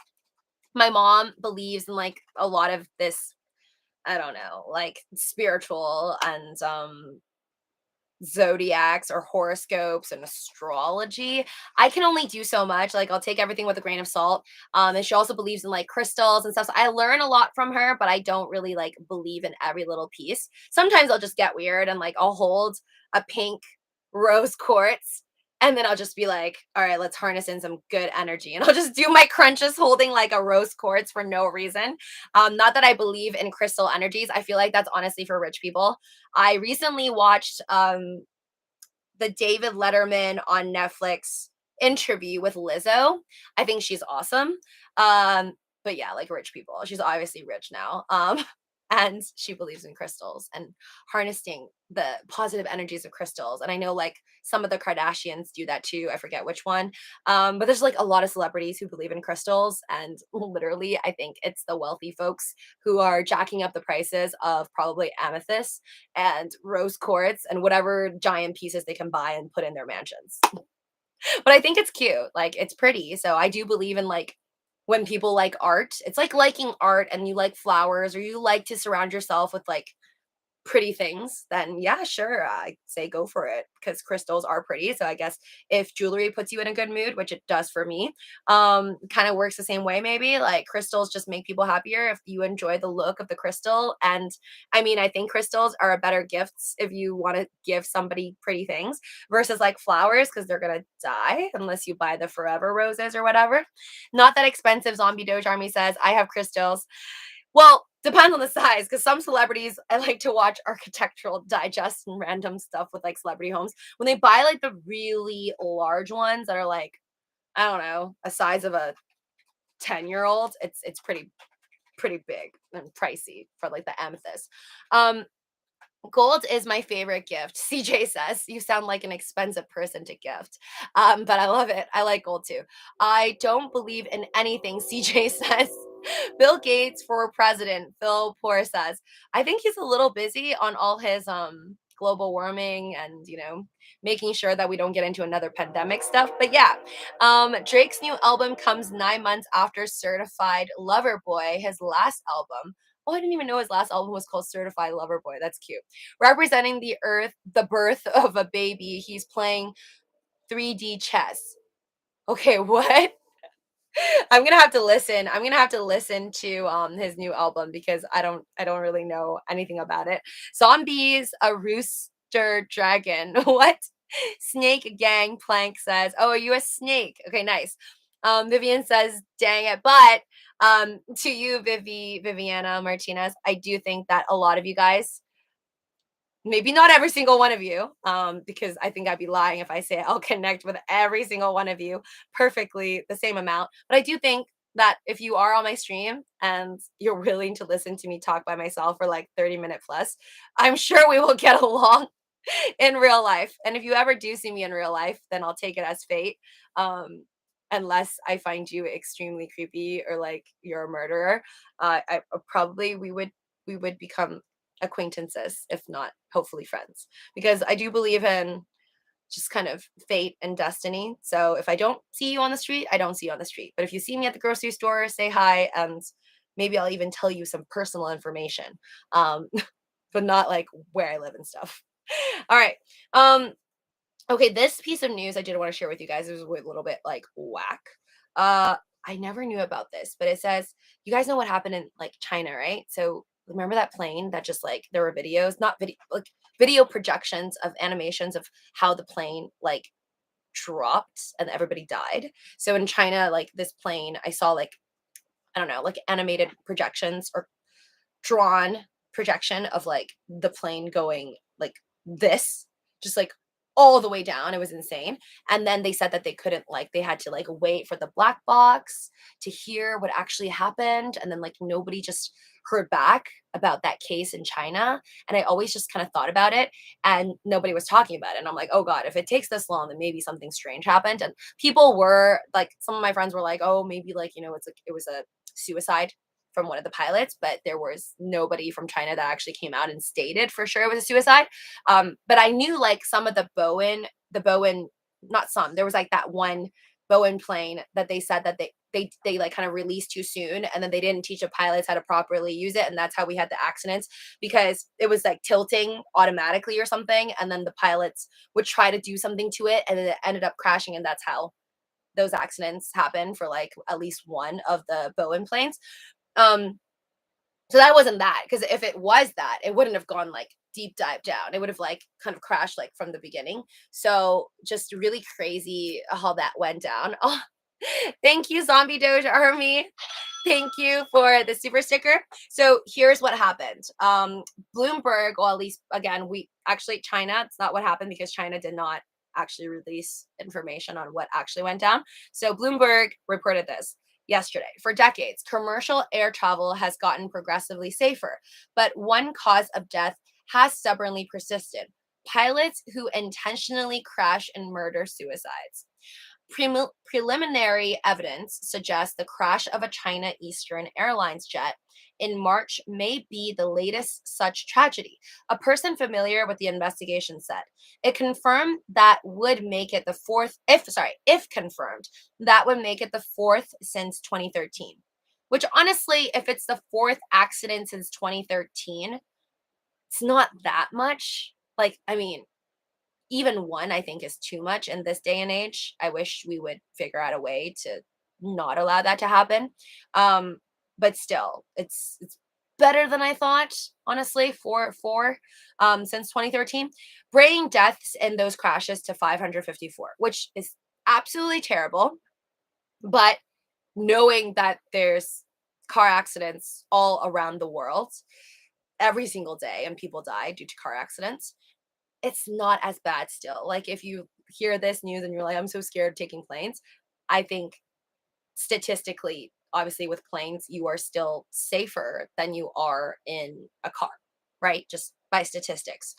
A: my mom believes in like a lot of this, I don't know, like spiritual and zodiacs or horoscopes and astrology. I can only do so much. Like I'll take everything with a grain of salt. And she also believes in like crystals and stuff. So I learn a lot from her, but I don't really like believe in every little piece. Sometimes I'll just get weird and like I'll hold a pink rose quartz, and then I'll just be like, all right, let's harness in some good energy. And I'll just do my crunches holding like a rose quartz for no reason. Not that I believe in crystal energies. I feel like that's honestly for rich people. I recently watched the David Letterman on Netflix interview with Lizzo. I think she's awesome. But yeah, like rich people. She's obviously rich now. And she believes in crystals and harnessing the positive energies of crystals. And I know like some of the Kardashians do that too. I forget which one. But there's like a lot of celebrities who believe in crystals. And literally, I think it's the wealthy folks who are jacking up the prices of probably amethyst and rose quartz and whatever giant pieces they can buy and put in their mansions. But I think it's cute. Like it's pretty. So I do believe in like when people like art. It's like liking art and you like flowers or you like to surround yourself with like pretty things, then yeah, sure, I say go for it because crystals are pretty. So I guess if jewelry puts you in a good mood, which it does for me, kind of works the same way maybe. Like crystals just make people happier if you enjoy the look of the crystal. And I mean, I think crystals are a better gifts if you want to give somebody pretty things versus like flowers because they're gonna die unless you buy the forever roses or whatever. Not that expensive. Zombie Doge Army says I have crystals. Well, depends on the size, because some celebrities I like to watch Architectural Digest and random stuff with like celebrity homes. When they buy like the really large ones that are like, I don't know, a size of a 10-year-old, it's pretty big and pricey for like the amethyst. Um, Gold is my favorite gift. CJ says, you sound like an expensive person to gift. But I love it. I like gold too. I don't believe in anything, CJ says. Bill Gates for president, Phil Poor says. I think he's a little busy on all his global warming and, making sure that we don't get into another pandemic stuff. But yeah, Drake's new album comes 9 months after Certified Lover Boy, his last album. Oh, I didn't even know his last album was called Certified Lover Boy. That's cute. Representing the earth, the birth of a baby, he's playing 3D chess. Okay, what? I'm gonna have to listen. I'm gonna have to listen to his new album because I don't really know anything about it. Zombies, a rooster dragon. What? Snake gang plank says, oh, are you a snake? Okay, nice. Vivian says, dang it. But to you, Viviana Martinez, I do think that a lot of you guys, maybe not every single one of you, because I think I'd be lying if I say I'll connect with every single one of you perfectly the same amount. But I do think that if you are on my stream and you're willing to listen to me talk by myself for like 30-minute plus, I'm sure we will get along in real life. And if you ever do see me in real life, then I'll take it as fate. Um, unless I find you extremely creepy or like you're a murderer, probably we would become acquaintances, if not hopefully friends, because I do believe in just kind of fate and destiny. So if I don't see you on the street, I don't see you on the street. But if you see me at the grocery store, say hi, and maybe I'll even tell you some personal information, um, but not like where I live and stuff. All right. Um, okay, this piece of news I did want to share with you guys. It was a little bit like whack. Uh, I never knew about this, but it says you guys know what happened in like China, right? So remember that plane that just like there were videos, not video, like video projections of animations of how the plane like dropped and everybody died. So in China, like this plane, I saw like I don't know, like animated projections or drawn projection of like the plane going like this, just like all the way down. It was insane. And then they said that they couldn't like they had to like wait for the black box to hear what actually happened. And then like nobody just heard back about that case in China. And I always just kind of thought about it and nobody was talking about it. And I'm like, oh God, if it takes this long, then maybe something strange happened. And people were like, some of my friends were like, oh, maybe like, it's like it was a suicide from one of the pilots, but there was nobody from China that actually came out and stated for sure it was a suicide. But I knew like some of the Boeing, not some, there was like that one Boeing plane that they said that they like kind of released too soon, and then they didn't teach the pilots how to properly use it, and that's how we had the accidents because it was like tilting automatically or something, and then the pilots would try to do something to it, and then it ended up crashing, and that's how those accidents happen for like at least one of the Boeing planes. Um, so that wasn't that, because if it was that, it wouldn't have gone like deep dive down. It would have like kind of crashed like from the beginning. So just really crazy how that went down. Oh, thank you, Zombie Doge Army. Thank you for the super sticker. So here's what happened. Bloomberg, or at least again, we actually China, it's not what happened because China did not actually release information on what actually went down. So Bloomberg reported this yesterday. For decades, commercial air travel has gotten progressively safer, but one cause of death has stubbornly persisted: pilots who intentionally crash and murder suicides. Preliminary evidence suggests the crash of a China Eastern Airlines jet in March may be the latest such tragedy, a person familiar with the investigation said. It confirmed that would make it the fourth, if confirmed, that would make it the fourth since 2013. Which honestly, if it's the fourth accident since 2013, it's not that much. Like, I mean, even one I think is too much in this day and age. I wish we would figure out a way to not allow that to happen. But still, it's better than I thought, honestly, for since 2013. Bringing deaths in those crashes to 554, which is absolutely terrible. But knowing that there's car accidents all around the world every single day and people die due to car accidents, it's not as bad still. Like if you hear this news and you're like, I'm so scared taking planes, I think statistically, obviously with planes, you are still safer than you are in a car, right? Just by statistics.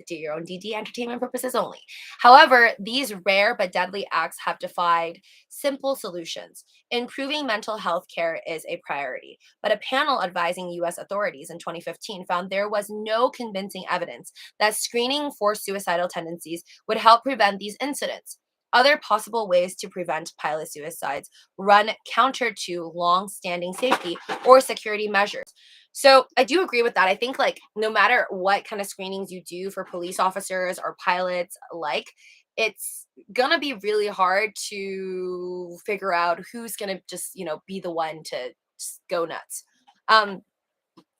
A: Do your own DD entertainment purposes only. However, these rare but deadly acts have defied simple solutions. Improving mental health care is a priority, but a panel advising US authorities in 2015 found there was no convincing evidence that screening for suicidal tendencies would help prevent these incidents. Other possible ways to prevent pilot suicides run counter to long-standing safety or security measures. So I do agree with that. I think like no matter what kind of screenings you do for police officers or pilots, like it's gonna be really hard to figure out who's gonna just be the one to just go nuts. Um,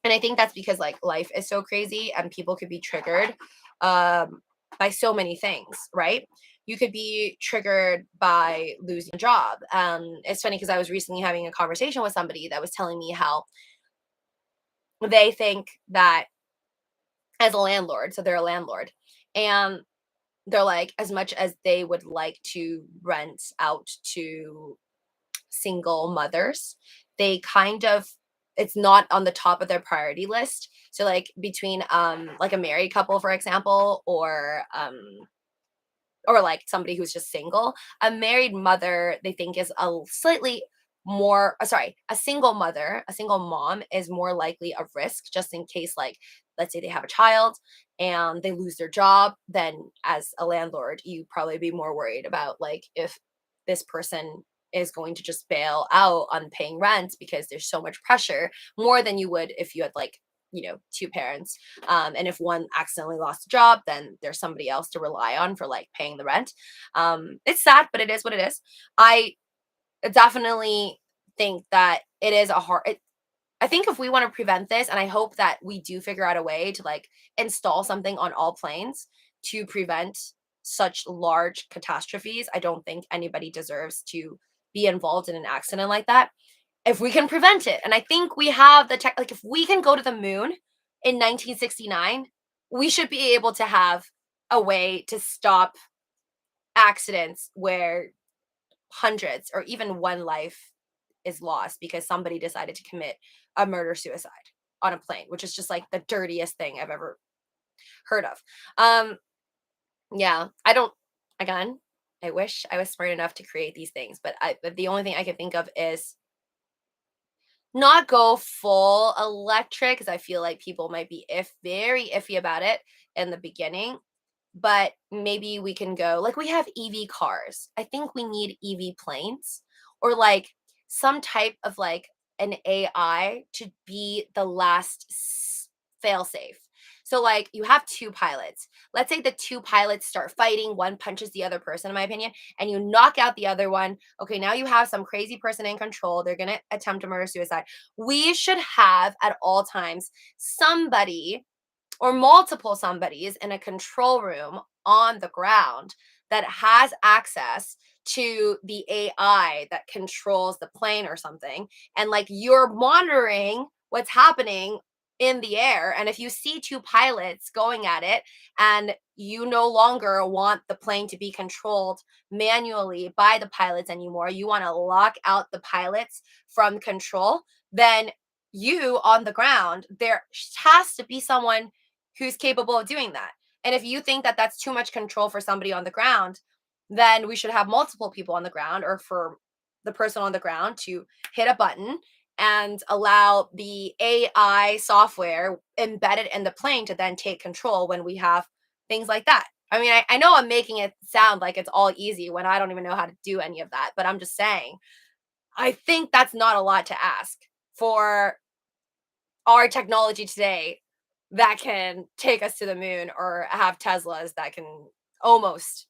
A: and I think that's because like life is so crazy and people could be triggered by so many things, right? You could be triggered by losing a job. It's funny because I was recently having a conversation with somebody that was telling me how they think that as a landlord, so they're a landlord, and they're like, as much as they would like to rent out to single mothers, they kind of it's not on the top of their priority list. So like between like a married couple, for example, or or like somebody who's just single. A married mother, they think, is a slightly more, sorry, a single mother, a single mom is more likely a risk just in case, like, let's say they have a child and they lose their job. Then, as a landlord, you probably be more worried about like if this person is going to just bail out on paying rent because there's so much pressure more than you would if you had like, two parents. And if one accidentally lost a job, then there's somebody else to rely on for like paying the rent. It's sad, but it is what it is. I definitely think that it is a hard. I think if we want to prevent this, and I hope that we do figure out a way to like install something on all planes to prevent such large catastrophes. I don't think anybody deserves to be involved in an accident like that if we can prevent it. And I think we have the tech, like if we can go to the moon in 1969, we should be able to have a way to stop accidents where hundreds or even one life is lost because somebody decided to commit a murder suicide on a plane, which is just like the dirtiest thing I've ever heard of. Yeah, I don't, again, I wish I was smart enough to create these things, but the only thing I can think of is not go full electric because I feel like people might be very iffy about it in the beginning. But maybe we can go like we have EV cars. I think we need EV planes or like some type of like an AI to be the last fail safe. So like you have two pilots. Let's say the two pilots start fighting, one punches the other person in my opinion, and you knock out the other one. Okay, now you have some crazy person in control. They're going to attempt a murder suicide. We should have at all times somebody or multiple somebodies in a control room on the ground that has access to the AI that controls the plane or something. And like you're monitoring what's happening in the air. And if you see two pilots going at it and you no longer want the plane to be controlled manually by the pilots anymore, you want to lock out the pilots from control, then you on the ground, there has to be someone who's capable of doing that. And if you think that that's too much control for somebody on the ground, then we should have multiple people on the ground or for the person on the ground to hit a button and allow the AI software embedded in the plane to then take control when we have things like that. I mean, I know I'm making it sound like it's all easy when I don't even know how to do any of that, but I'm just saying, I think that's not a lot to ask for our technology today that can take us to the moon or have Teslas that can almost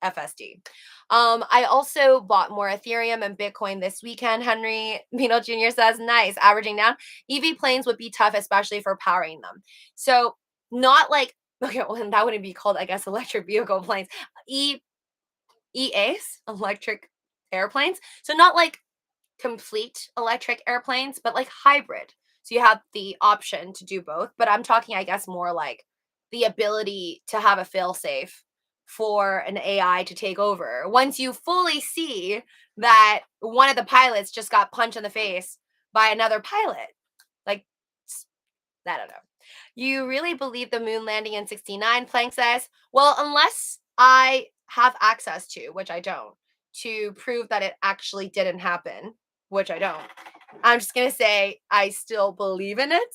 A: FSD. I also bought more Ethereum and Bitcoin this weekend. Henry Mino Jr. says, nice, averaging down. EV planes would be tough, especially for powering them. So not like, okay, well, that wouldn't be called, I guess, electric vehicle planes. EAs, electric airplanes. So not like complete electric airplanes, but like hybrid. So you have the option to do both. But I'm talking, I guess, more like the ability to have a failsafe for an AI to take over. Once you fully see that one of the pilots just got punched in the face by another pilot. Like, I don't know. You really believe the moon landing in 69, Plank says? Well, unless I have access to, which I don't, to prove that it actually didn't happen, which I don't. I'm just going to say I still believe in it.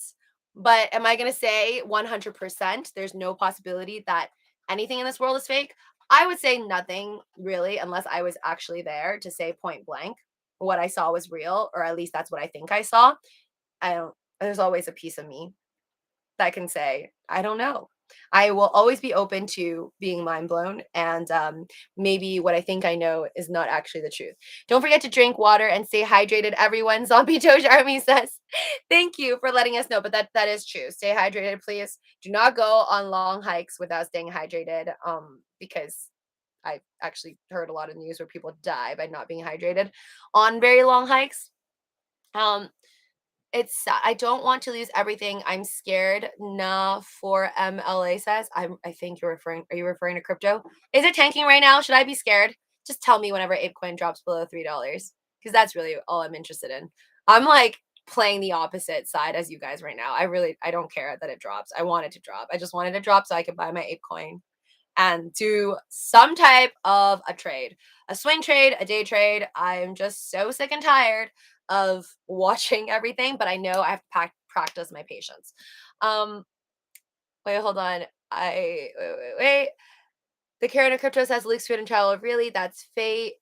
A: But am I going to say 100% there's no possibility that anything in this world is fake? I would say nothing really, unless I was actually there to say point blank what I saw was real, or at least that's what I think I saw. I don't, there's always a piece of me that can say, I don't know. I will always be open to being mind blown, and maybe what I think I know is not actually the truth. Don't forget to drink water and stay hydrated, everyone. Zombie Doge Army says, thank you for letting us know, but that is true. Stay hydrated, please. Do not go on long hikes without staying hydrated, because I've actually heard a lot of news where people die by not being hydrated on very long hikes. It's sad. I don't want to lose everything. I'm scared. Nah, for MLA says. I think are you referring to crypto? Is it tanking right now? Should I be scared? Just tell me whenever ApeCoin drops below $3. Because that's really all I'm interested in. I'm like playing the opposite side as you guys right now. I don't care that it drops. I want it to drop. I just wanted to drop so I could buy my ApeCoin and do some type of a trade, a swing trade, a day trade. I'm just so sick and tired of watching everything, but I know I have to practice my patience. Um, wait, hold on. Wait. The Karen of Crypto says Luke's food and travel. Really? That's fate.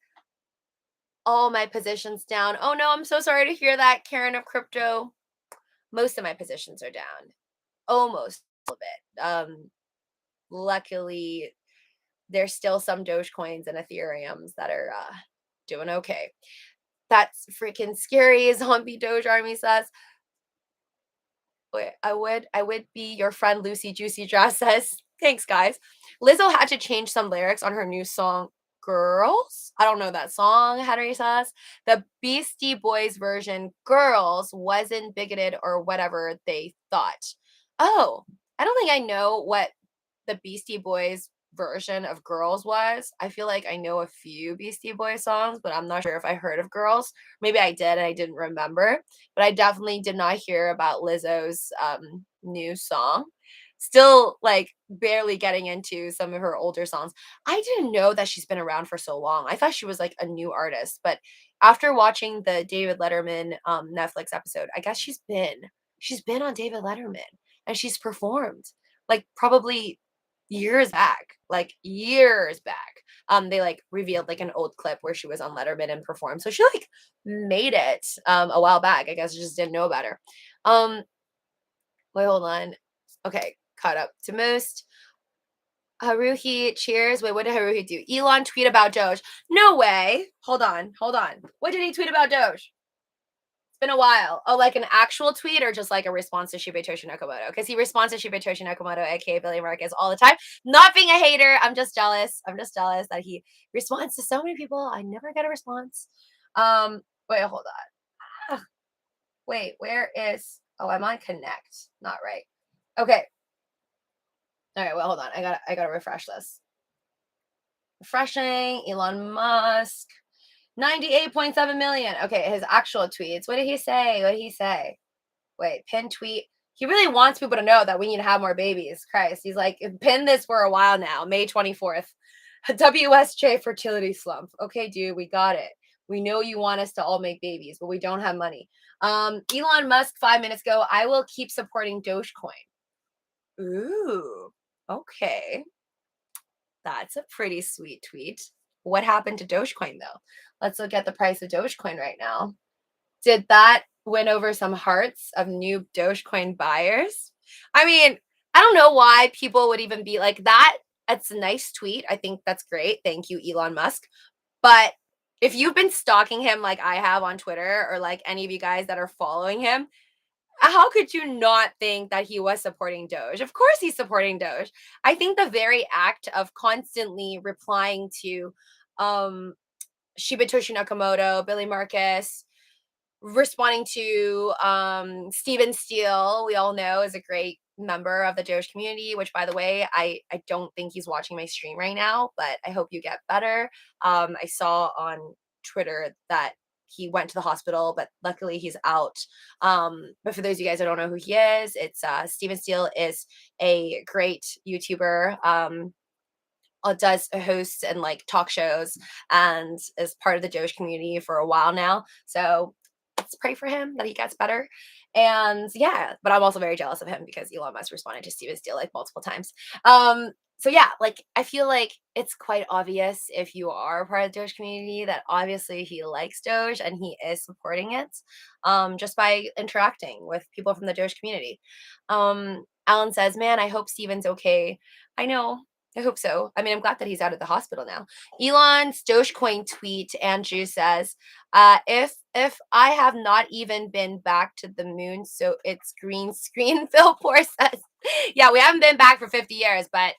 A: All my positions down. Oh no, I'm so sorry to hear that, Karen of Crypto. Most of my positions are down. Almost all of it. Luckily, there's still some Dogecoins and Ethereums that are doing okay. That's freaking scary, Zombie Doge Army says. Wait, I would be your friend, Lucy Juicy Dress says. Thanks, guys. Lizzo had to change some lyrics on her new song, Girls. I don't know that song, Henry says. The Beastie Boys version, Girls, wasn't bigoted or whatever they thought. Oh, I don't think I know what the Beastie Boys version of Girls was. I feel like I know a few Beastie Boys songs, but I'm not sure if I heard of Girls. Maybe I did and I didn't remember, but I definitely did not hear about Lizzo's new song. Still like barely getting into some of her older songs. I didn't know that she's been around for so long. I thought she was like a new artist, but after watching the David Letterman Netflix episode, I guess she's been on David Letterman and she's performed like probably years back, like years back. They like revealed like an old clip where she was on Letterman and performed. So she like made it a while back. I guess I just didn't know about her. Wait, hold on. Okay, caught up to most. Haruhi, cheers. Wait, what did Haruhi do? Elon tweet about Doge. No way. Hold on. What did he tweet about Doge? Been a while. Oh, like an actual tweet or just like a response to Shibetoshi Nakamoto? Because he responds to Shibetoshi Nakamoto, aka Billy Marquez, all the time. Not being a hater. I'm just jealous. That he responds to so many people. I never get a response. Wait, hold on. Wait, where is I'm on Connect. Not right. Okay. All right, well, hold on. I gotta refresh this. Refreshing. Elon Musk. 98.7 million. Okay, his actual tweets. What did he say? Wait, pin tweet. He really wants people to know that we need to have more babies. Christ. He's like, pin this for a while now. May 24th. WSJ fertility slump. Okay, dude, we got it. We know you want us to all make babies, but we don't have money. Elon Musk 5 minutes ago, I will keep supporting Dogecoin. Ooh, okay. That's a pretty sweet tweet. What happened to Dogecoin though? Let's look at the price of Dogecoin right now. Did that win over some hearts of new Dogecoin buyers? I mean, I don't know why people would even be like that. That's a nice tweet. I think that's great. Thank you, Elon Musk. But if you've been stalking him like I have on Twitter or like any of you guys that are following him, how could you not think that he was supporting Doge? Of course he's supporting Doge. I think the very act of constantly replying to Shibetoshi Nakamoto, Billy Marcus, responding to Steven Steele, we all know is a great member of the Doge community, which by the way, I don't think he's watching my stream right now, but I hope you get better. I saw on Twitter that he went to the hospital, but luckily he's out. But for those of you guys that don't know who he is, it's Steven Steele is a great YouTuber. Does hosts and like talk shows and is part of the Doge community for a while now. So let's pray for him that he gets better. And yeah, but I'm also very jealous of him because Elon Musk responded to Steven Steele like multiple times. So yeah, like I feel like it's quite obvious if you are part of the Doge community that obviously he likes Doge and he is supporting it just by interacting with people from the Doge community. Alan says, man, I hope Steven's okay. I know. I hope so. I mean, I'm glad that he's out of the hospital now. Elon's Dogecoin tweet, Andrew says, if I have not even been back to the moon, so it's green screen, Phil Poor says. Yeah, we haven't been back for 50 years, but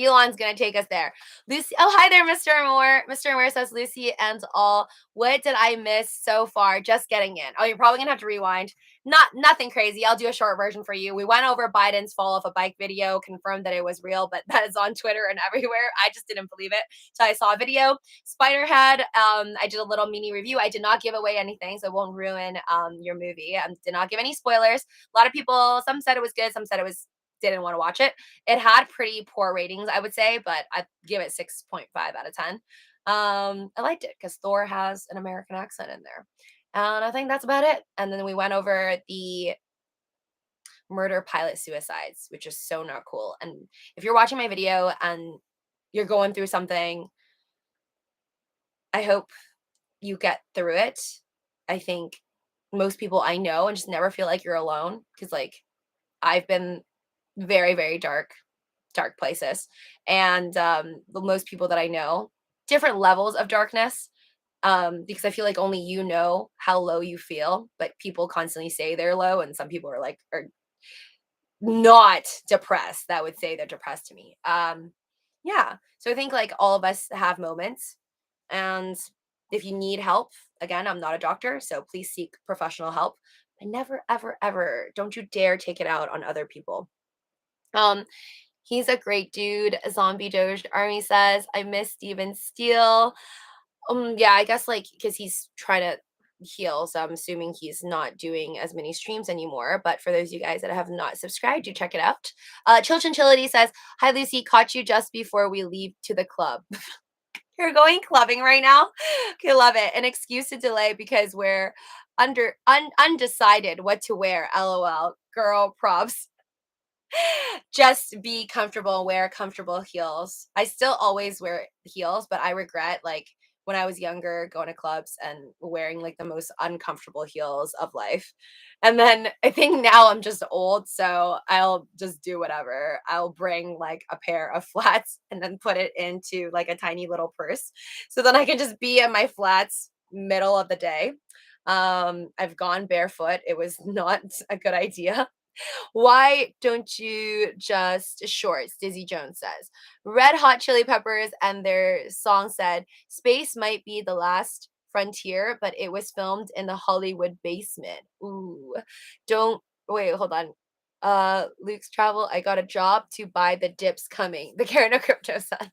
A: Elon's going to take us there. Lucy, oh, hi there, Mr. Moore. Mr. Moore says, Lucy and all, what did I miss so far? Just getting in. Oh, you're probably going to have to rewind. Nothing crazy. I'll do a short version for you. We went over Biden's fall off a bike video, confirmed that it was real, but that is on Twitter and everywhere. I just didn't believe it. So I saw a video. Spiderhead, I did a little mini review. I did not give away anything, so it won't ruin your movie. Did not give any spoilers. A lot of people, some said it was good, some said it was didn't want to watch it. It had pretty poor ratings, I would say, but I'd give it 6.5 out of 10. I liked it because Thor has an American accent in there. And I think that's about it. And then we went over the murder pilot suicides, which is so not cool. And if you're watching my video and you're going through something, I hope you get through it. I think most people I know and just never feel like you're alone because like I've been very, very dark places. And most people that I know, different levels of darkness. Because I feel like only you know how low you feel, but people constantly say they're low, and some people are not depressed that would say they're depressed to me. Yeah. So I think like all of us have moments, and if you need help, again, I'm not a doctor, so please seek professional help. But never, ever, ever, don't you dare take it out on other people. Um, he's a great dude. Zombie Doge Army says, I miss Steven Steele. Yeah, I guess like because he's trying to heal, so I'm assuming he's not doing as many streams anymore. But for those of you guys that have not subscribed, do check it out. Chilchinchility says, "Hi Lucy, caught you just before we leave to the club." You're going clubbing right now? Okay, love it. An excuse to delay because we're undecided what to wear. LOL. Girl, props. Just be comfortable, wear comfortable heels. I still always wear heels, but I regret like when I was younger going to clubs and wearing like the most uncomfortable heels of life. And then I think now I'm just old, so I'll just do whatever. I'll bring like a pair of flats and then put it into like a tiny little purse. So then I can just be in my flats middle of the day. I've gone barefoot. It was not a good idea. Why don't you just shorts? Dizzy Jones says. Red Hot Chili Peppers and their song said, Space might be the last frontier, but it was filmed in the Hollywood basement. Ooh. Don't wait, hold on. Luke's travel. I got a job to buy the dips coming. The Karen of Crypto says.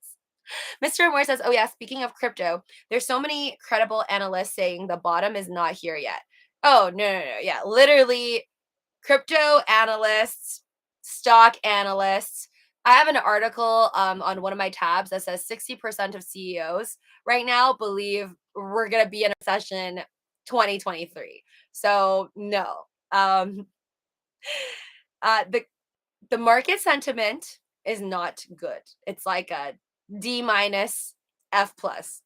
A: Mr. Moore says, oh yeah, speaking of crypto, there's so many credible analysts saying the bottom is not here yet. Oh, no. Yeah, literally crypto analysts, stock analysts. I have an article on one of my tabs that says 60% of CEOs right now believe we're going to be in a recession 2023. So no. The market sentiment is not good. It's like a D minus, F plus.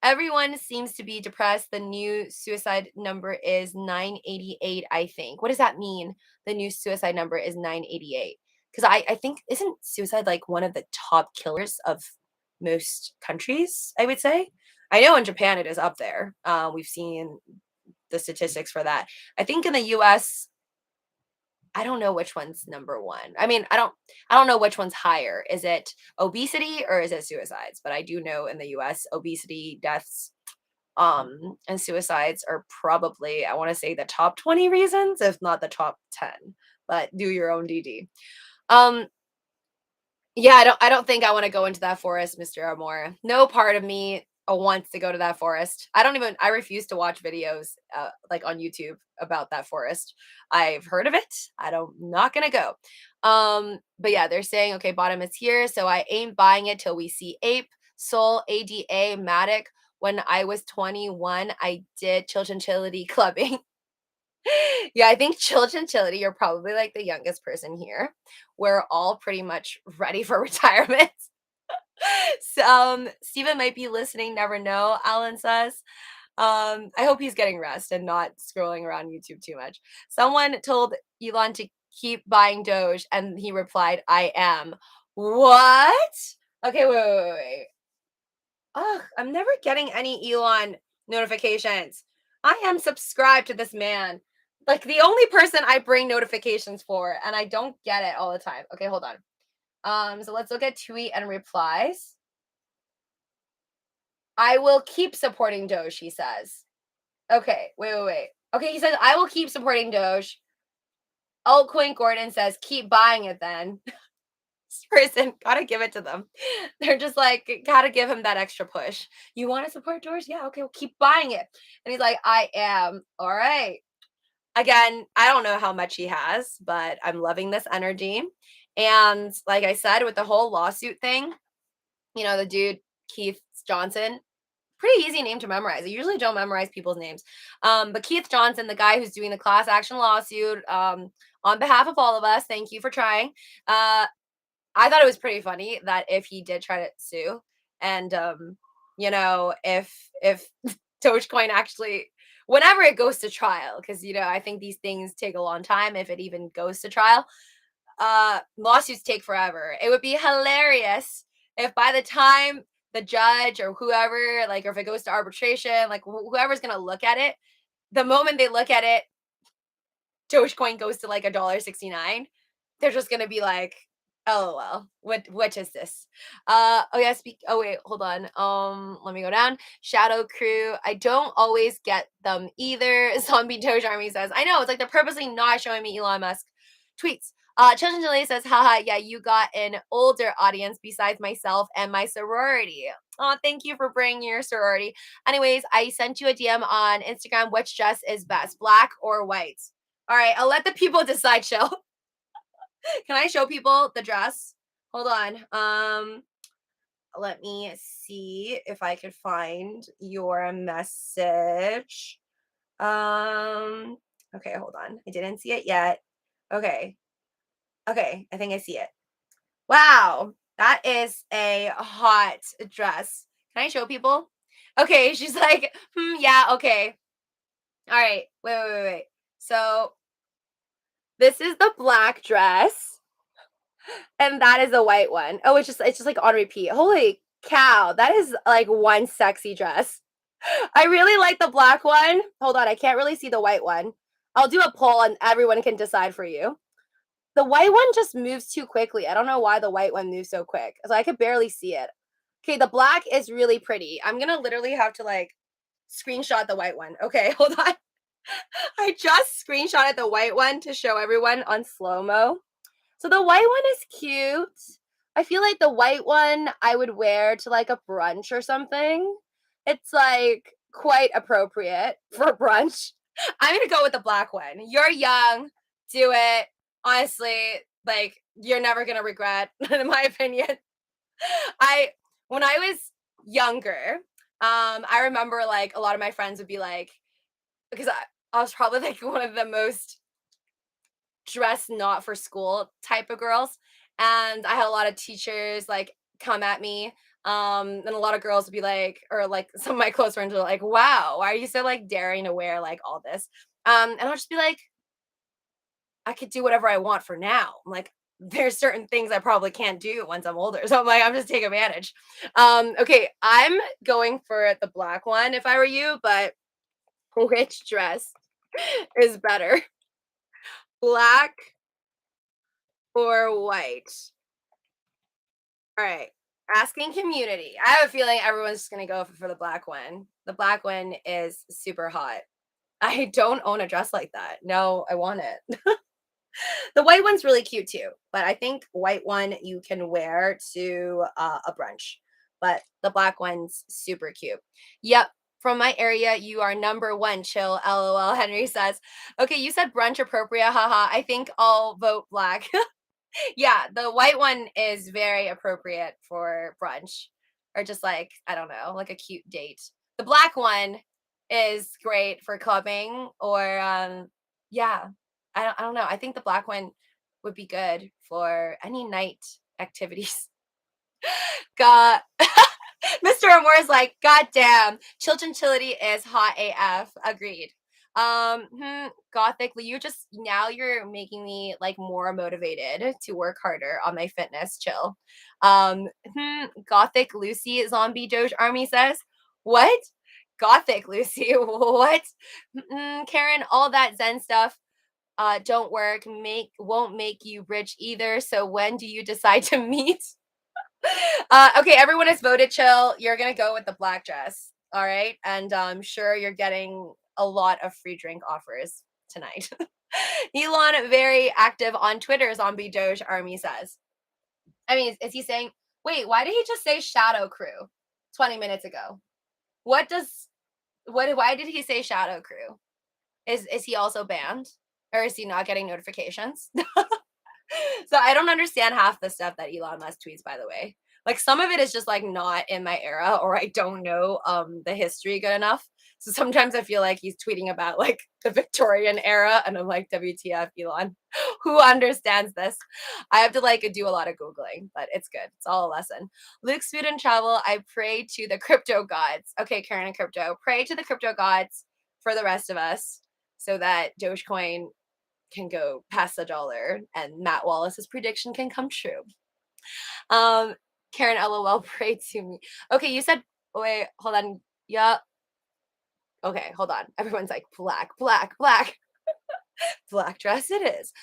A: Everyone seems to be depressed. The new suicide number is 988, I think. What does that mean? The new suicide number is 988. Because I think, isn't suicide like one of the top killers of most countries, I would say? I know in Japan it is up there. We've seen the statistics for that. I think in the US, I don't know which one's number one. I mean, I don't know which one's higher. Is it obesity or is it suicides? But I do know in the US, obesity, deaths, and suicides are probably, I want to say the top 20 reasons, if not the top 10. But do your own DD. Um, yeah, I don't think I want to go into that forest, Mr. Amore. No part of me wants to go to that forest. I refuse to watch videos like on YouTube about that forest. I've heard of it. Not gonna go. But yeah, they're saying okay, bottom is here, so I ain't buying it till we see Ape, Soul, ADA, Matic. When I was 21, I did Chilchinchility clubbing. Yeah, I think Chilchinchility, you're probably like the youngest person here. We're all pretty much ready for retirement. So, Steven might be listening, never know, Alan says. I hope he's getting rest and not scrolling around YouTube too much. Someone told Elon to keep buying Doge, and he replied, I am. What? Okay, wait. Ugh, I'm never getting any Elon notifications. I am subscribed to this man. Like the only person I bring notifications for, and I don't get it all the time. Okay, hold on. So let's look at tweet and replies. I will keep supporting Doge, he says. Okay, wait. Okay, he says, I will keep supporting Doge. Altcoin Gordon says, keep buying it then. This person, gotta give it to them. They're just like, gotta give him that extra push. You want to support Doge? Yeah, okay, well, keep buying it. And he's like, I am. All right. Again, I don't know how much he has, but I'm loving this energy. And like I said, with the whole lawsuit thing, the dude, Keith Johnson, pretty easy name to memorize. I usually don't memorize people's names. But Keith Johnson, the guy who's doing the class action lawsuit, on behalf of all of us, thank you for trying. I thought it was pretty funny that if he did try to sue, and if Dogecoin actually, whenever it goes to trial, because I think these things take a long time if it even goes to trial. Lawsuits take forever. It would be hilarious if by the time the judge or whoever, like, or if it goes to arbitration, like whoever's gonna look at it, the moment they look at it, Dogecoin goes to like $1.69. They're just gonna be like, "Oh well, which is this?" Oh yeah, oh wait, hold on. Let me go down. Shadow Crew. I don't always get them either. Zombie Doge Army says, "I know, it's like they're purposely not showing me Elon Musk tweets." Children Delay says, haha, yeah, you got an older audience besides myself and my sorority. Oh, thank you for bringing your sorority. Anyways, I sent you a DM on Instagram. Which dress is best, black or white? All right, I'll let the people decide, Chill. Can I show people the dress? Hold on. Let me see if I could find your message. Okay, hold on. I didn't see it yet. Okay, I think I see it. Wow, that is a hot dress. Can I show people? Okay, she's like, yeah, okay. All right, wait. So this is the black dress, and that is the white one. Oh, it's just like on repeat. Holy cow, that is like one sexy dress. I really like the black one. Hold on, I can't really see the white one. I'll do a poll and everyone can decide for you. The white one just moves too quickly. I don't know why the white one moves so quick. So I could barely see it. Okay, the black is really pretty. I'm gonna literally have to like screenshot the white one. Okay, hold on. I just screenshotted the white one to show everyone on slow-mo. So the white one is cute. I feel like the white one I would wear to like a brunch or something. It's like quite appropriate for brunch. I'm gonna go with the black one. You're young, do it. Honestly, like you're never gonna regret, in my opinion. I When I was younger, I remember like a lot of my friends would be like, because I was probably like one of the most dressed not for school type of girls. And I had a lot of teachers like come at me. And a lot of girls would be like, or like some of my close friends were like, wow, why are you so like daring to wear like all this? And I'll just be like, I could do whatever I want for now. I'm like, there's certain things I probably can't do once I'm older. So I'm like, I'm just taking advantage. Okay, I'm going for the black one if I were you, but which dress is better? Black or white? All right. Asking community. I have a feeling everyone's just gonna go for the black one. The black one is super hot. I don't own a dress like that. No, I want it. The white one's really cute too, but I think white one you can wear to a brunch. But the black one's super cute. Yep. From my area, you are number one. Chill. LOL. Henry says, okay, you said brunch appropriate. Haha. I think I'll vote black. Yeah, the white one is very appropriate for brunch or just like, I don't know, like a cute date. The black one is great for clubbing or yeah. I don't know. I think the black one would be good for any night activities. God Mr. Amore is like, God damn, Chiltonchility is hot AF. Agreed. Gothic, you're making me like more motivated to work harder on my fitness. Chill. Gothic Lucy Zombie Doge Army says, what? Gothic Lucy, what? Karen, all that Zen stuff don't work. Won't make you rich either. So when do you decide to meet? Okay, everyone has voted. Chill. You're gonna go with the black dress. All right, and I'm sure you're getting a lot of free drink offers tonight. Elon, very active on Twitter, Zombie Doge Army says. I mean, is he saying, wait, why did he just say Shadow Crew 20 minutes ago? Why did he say Shadow Crew? Is he also banned? Or is he not getting notifications? So I don't understand half the stuff that Elon Musk tweets, by the way. Like some of it is just like not in my era, or I don't know the history good enough. So sometimes I feel like he's tweeting about like the Victorian era, and I'm like, WTF, Elon? Who understands this? I have to like do a lot of Googling, but it's good. It's all a lesson. Luke's food and travel. I pray to the crypto gods. Okay, Karen and crypto. Pray to the crypto gods for the rest of us so that Dogecoin can go past the dollar and Matt Wallace's prediction can come true. Um, Karen, LOL, pray to me. Okay, you said, wait, hold on. Yeah. Okay, hold on. Everyone's like, black, black, black. Black dress it is.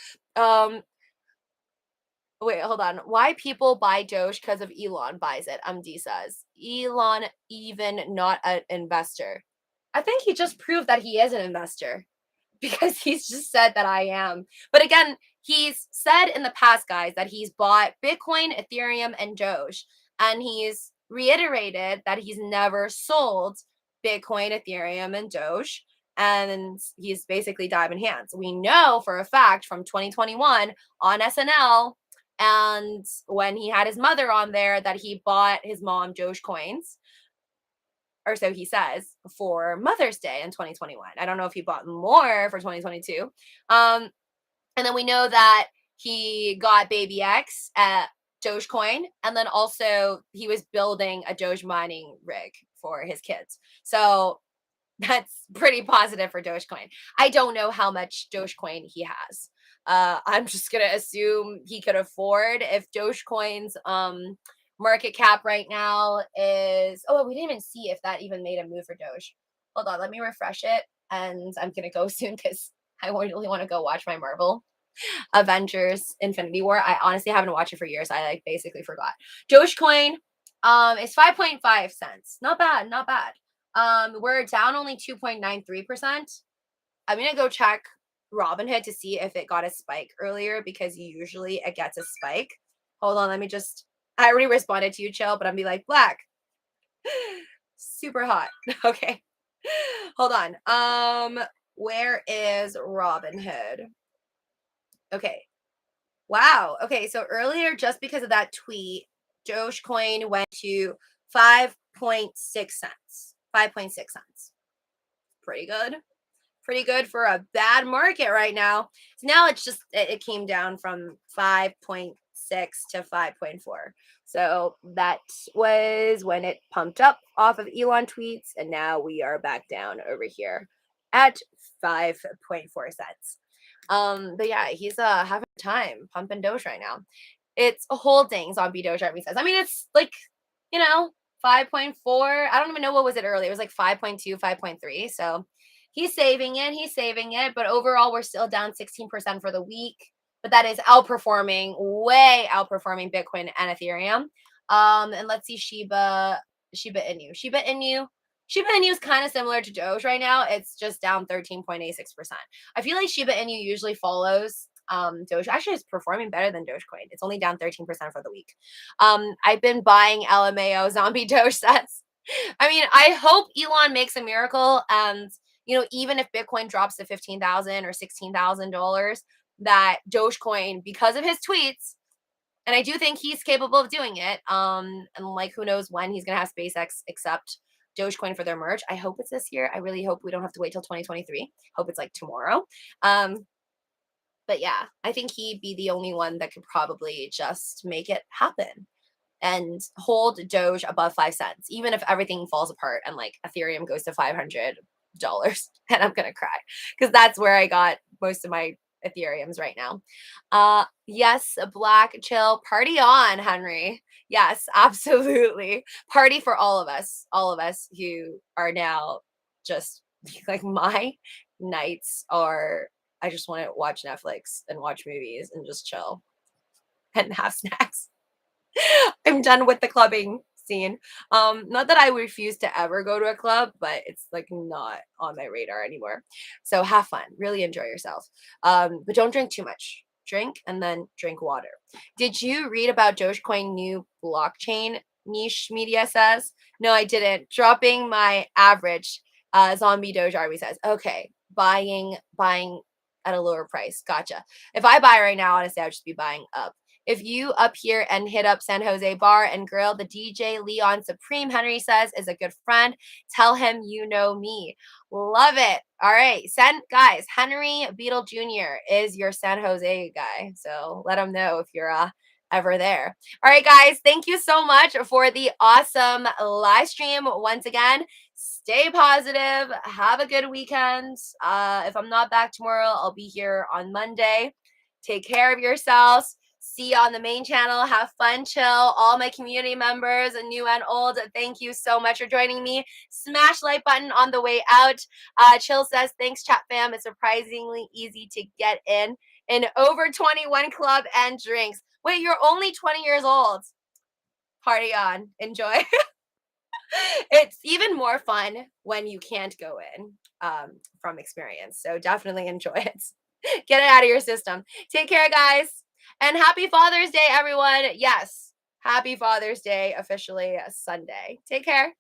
A: Wait, hold on. Why people buy Doge because of Elon buys it? MD says. Elon even not an investor. I think he just proved that he is an investor. Because he's just said that I am. But again, he's said in the past, guys, that he's bought Bitcoin, Ethereum, and Doge. And he's reiterated that he's never sold Bitcoin, Ethereum, and Doge. And he's basically diamond hands. We know for a fact from 2021 on SNL and when he had his mother on there that he bought his mom Dogecoins, or so he says, for Mother's Day in 2021. I don't know if he bought more for 2022. And then we know that he got Baby X at Dogecoin, and then also he was building a Doge mining rig for his kids. So that's pretty positive for Dogecoin. I don't know how much Dogecoin he has. I'm just gonna assume he could afford if Dogecoin's market cap right now is, oh, we didn't even see if that even made a move for Doge. Hold on, let me refresh it, and I'm gonna go soon because I really want to go watch my Marvel Avengers Infinity War. I honestly haven't watched it for years. I like basically forgot. Dogecoin is 5.5 cents. Not bad, not bad. We're down only 2.93%. I'm gonna go check Robinhood to see if it got a spike earlier because usually it gets a spike. Hold on, let me just, I already responded to you, Chill, but I'm be like, black. Super hot. Okay. Hold on. Where is Robinhood? Okay. Wow. Okay, so earlier, just because of that tweet, Dogecoin went to 5.6 cents. 5.6 cents. Pretty good. Pretty good for a bad market right now. So now it's just, it came down from 5.6 to 5.4. So that was when it pumped up off of Elon tweets, and now we are back down over here at 5.4 cents. But yeah, he's having a time pumping Doge right now. It's holding Zombie Doge, Army says. I mean, it's like, 5.4. I don't even know what was it earlier. It was like 5.2, 5.3. So he's saving it. But overall, we're still down 16% for the week. But that is way outperforming Bitcoin and Ethereum. And let's see Shiba Inu. Shiba Inu is kind of similar to Doge right now. It's just down 13.86%. I feel like Shiba Inu usually follows Doge. Actually, it's performing better than Dogecoin. It's only down 13% for the week. I've been buying LMAO zombie Doge sets. I mean, I hope Elon makes a miracle. And, even if Bitcoin drops to $15,000 or $16,000, that Dogecoin, because of his tweets, and I do think he's capable of doing it. And like, who knows when he's going to have SpaceX accept Dogecoin for their merge. I hope it's this year. I really hope we don't have to wait till 2023. Hope it's like tomorrow. But yeah, I think he'd be the only one that could probably just make it happen and hold Doge above 5 cents, even if everything falls apart and like Ethereum goes to $500, and I'm gonna cry because that's where I got most of my Ethereums right now. Yes, black chill party on, Henry. Yes, absolutely. Party for all of us who are now just like, my nights are, I just want to watch Netflix and watch movies and just chill and have snacks. I'm done with the clubbing scene. Not that I refuse to ever go to a club, but it's like not on my radar anymore. So have fun, really enjoy yourself. But don't drink too much. Drink and then drink water. Did you read about Dogecoin new blockchain? Niche media says. No, I didn't. Dropping my average. Zombie Doge Army says. Okay, buying at a lower price. Gotcha. If I buy right now, honestly, I would just be buying up. If you up here and hit up San Jose Bar and Grill, the DJ Leon Supreme, Henry says, is a good friend. Tell him you know me. Love it. All right. Guys, Henry Beetle Jr. is your San Jose guy. So let him know if you're ever there. All right, guys. Thank you so much for the awesome live stream. Once again, stay positive. Have a good weekend. If I'm not back tomorrow, I'll be here on Monday. Take care of yourselves. See you on the main channel. Have fun, chill. All my community members, new and old, thank you so much for joining me. Smash like button on the way out. Chill says, thanks, chat fam. It's surprisingly easy to get in over 21 club and drinks. Wait, you're only 20 years old. Party on. Enjoy. It's even more fun when you can't go in from experience. So definitely enjoy it. Get it out of your system. Take care, guys. And happy Father's Day, everyone. Yes, happy Father's Day, officially Sunday. Take care.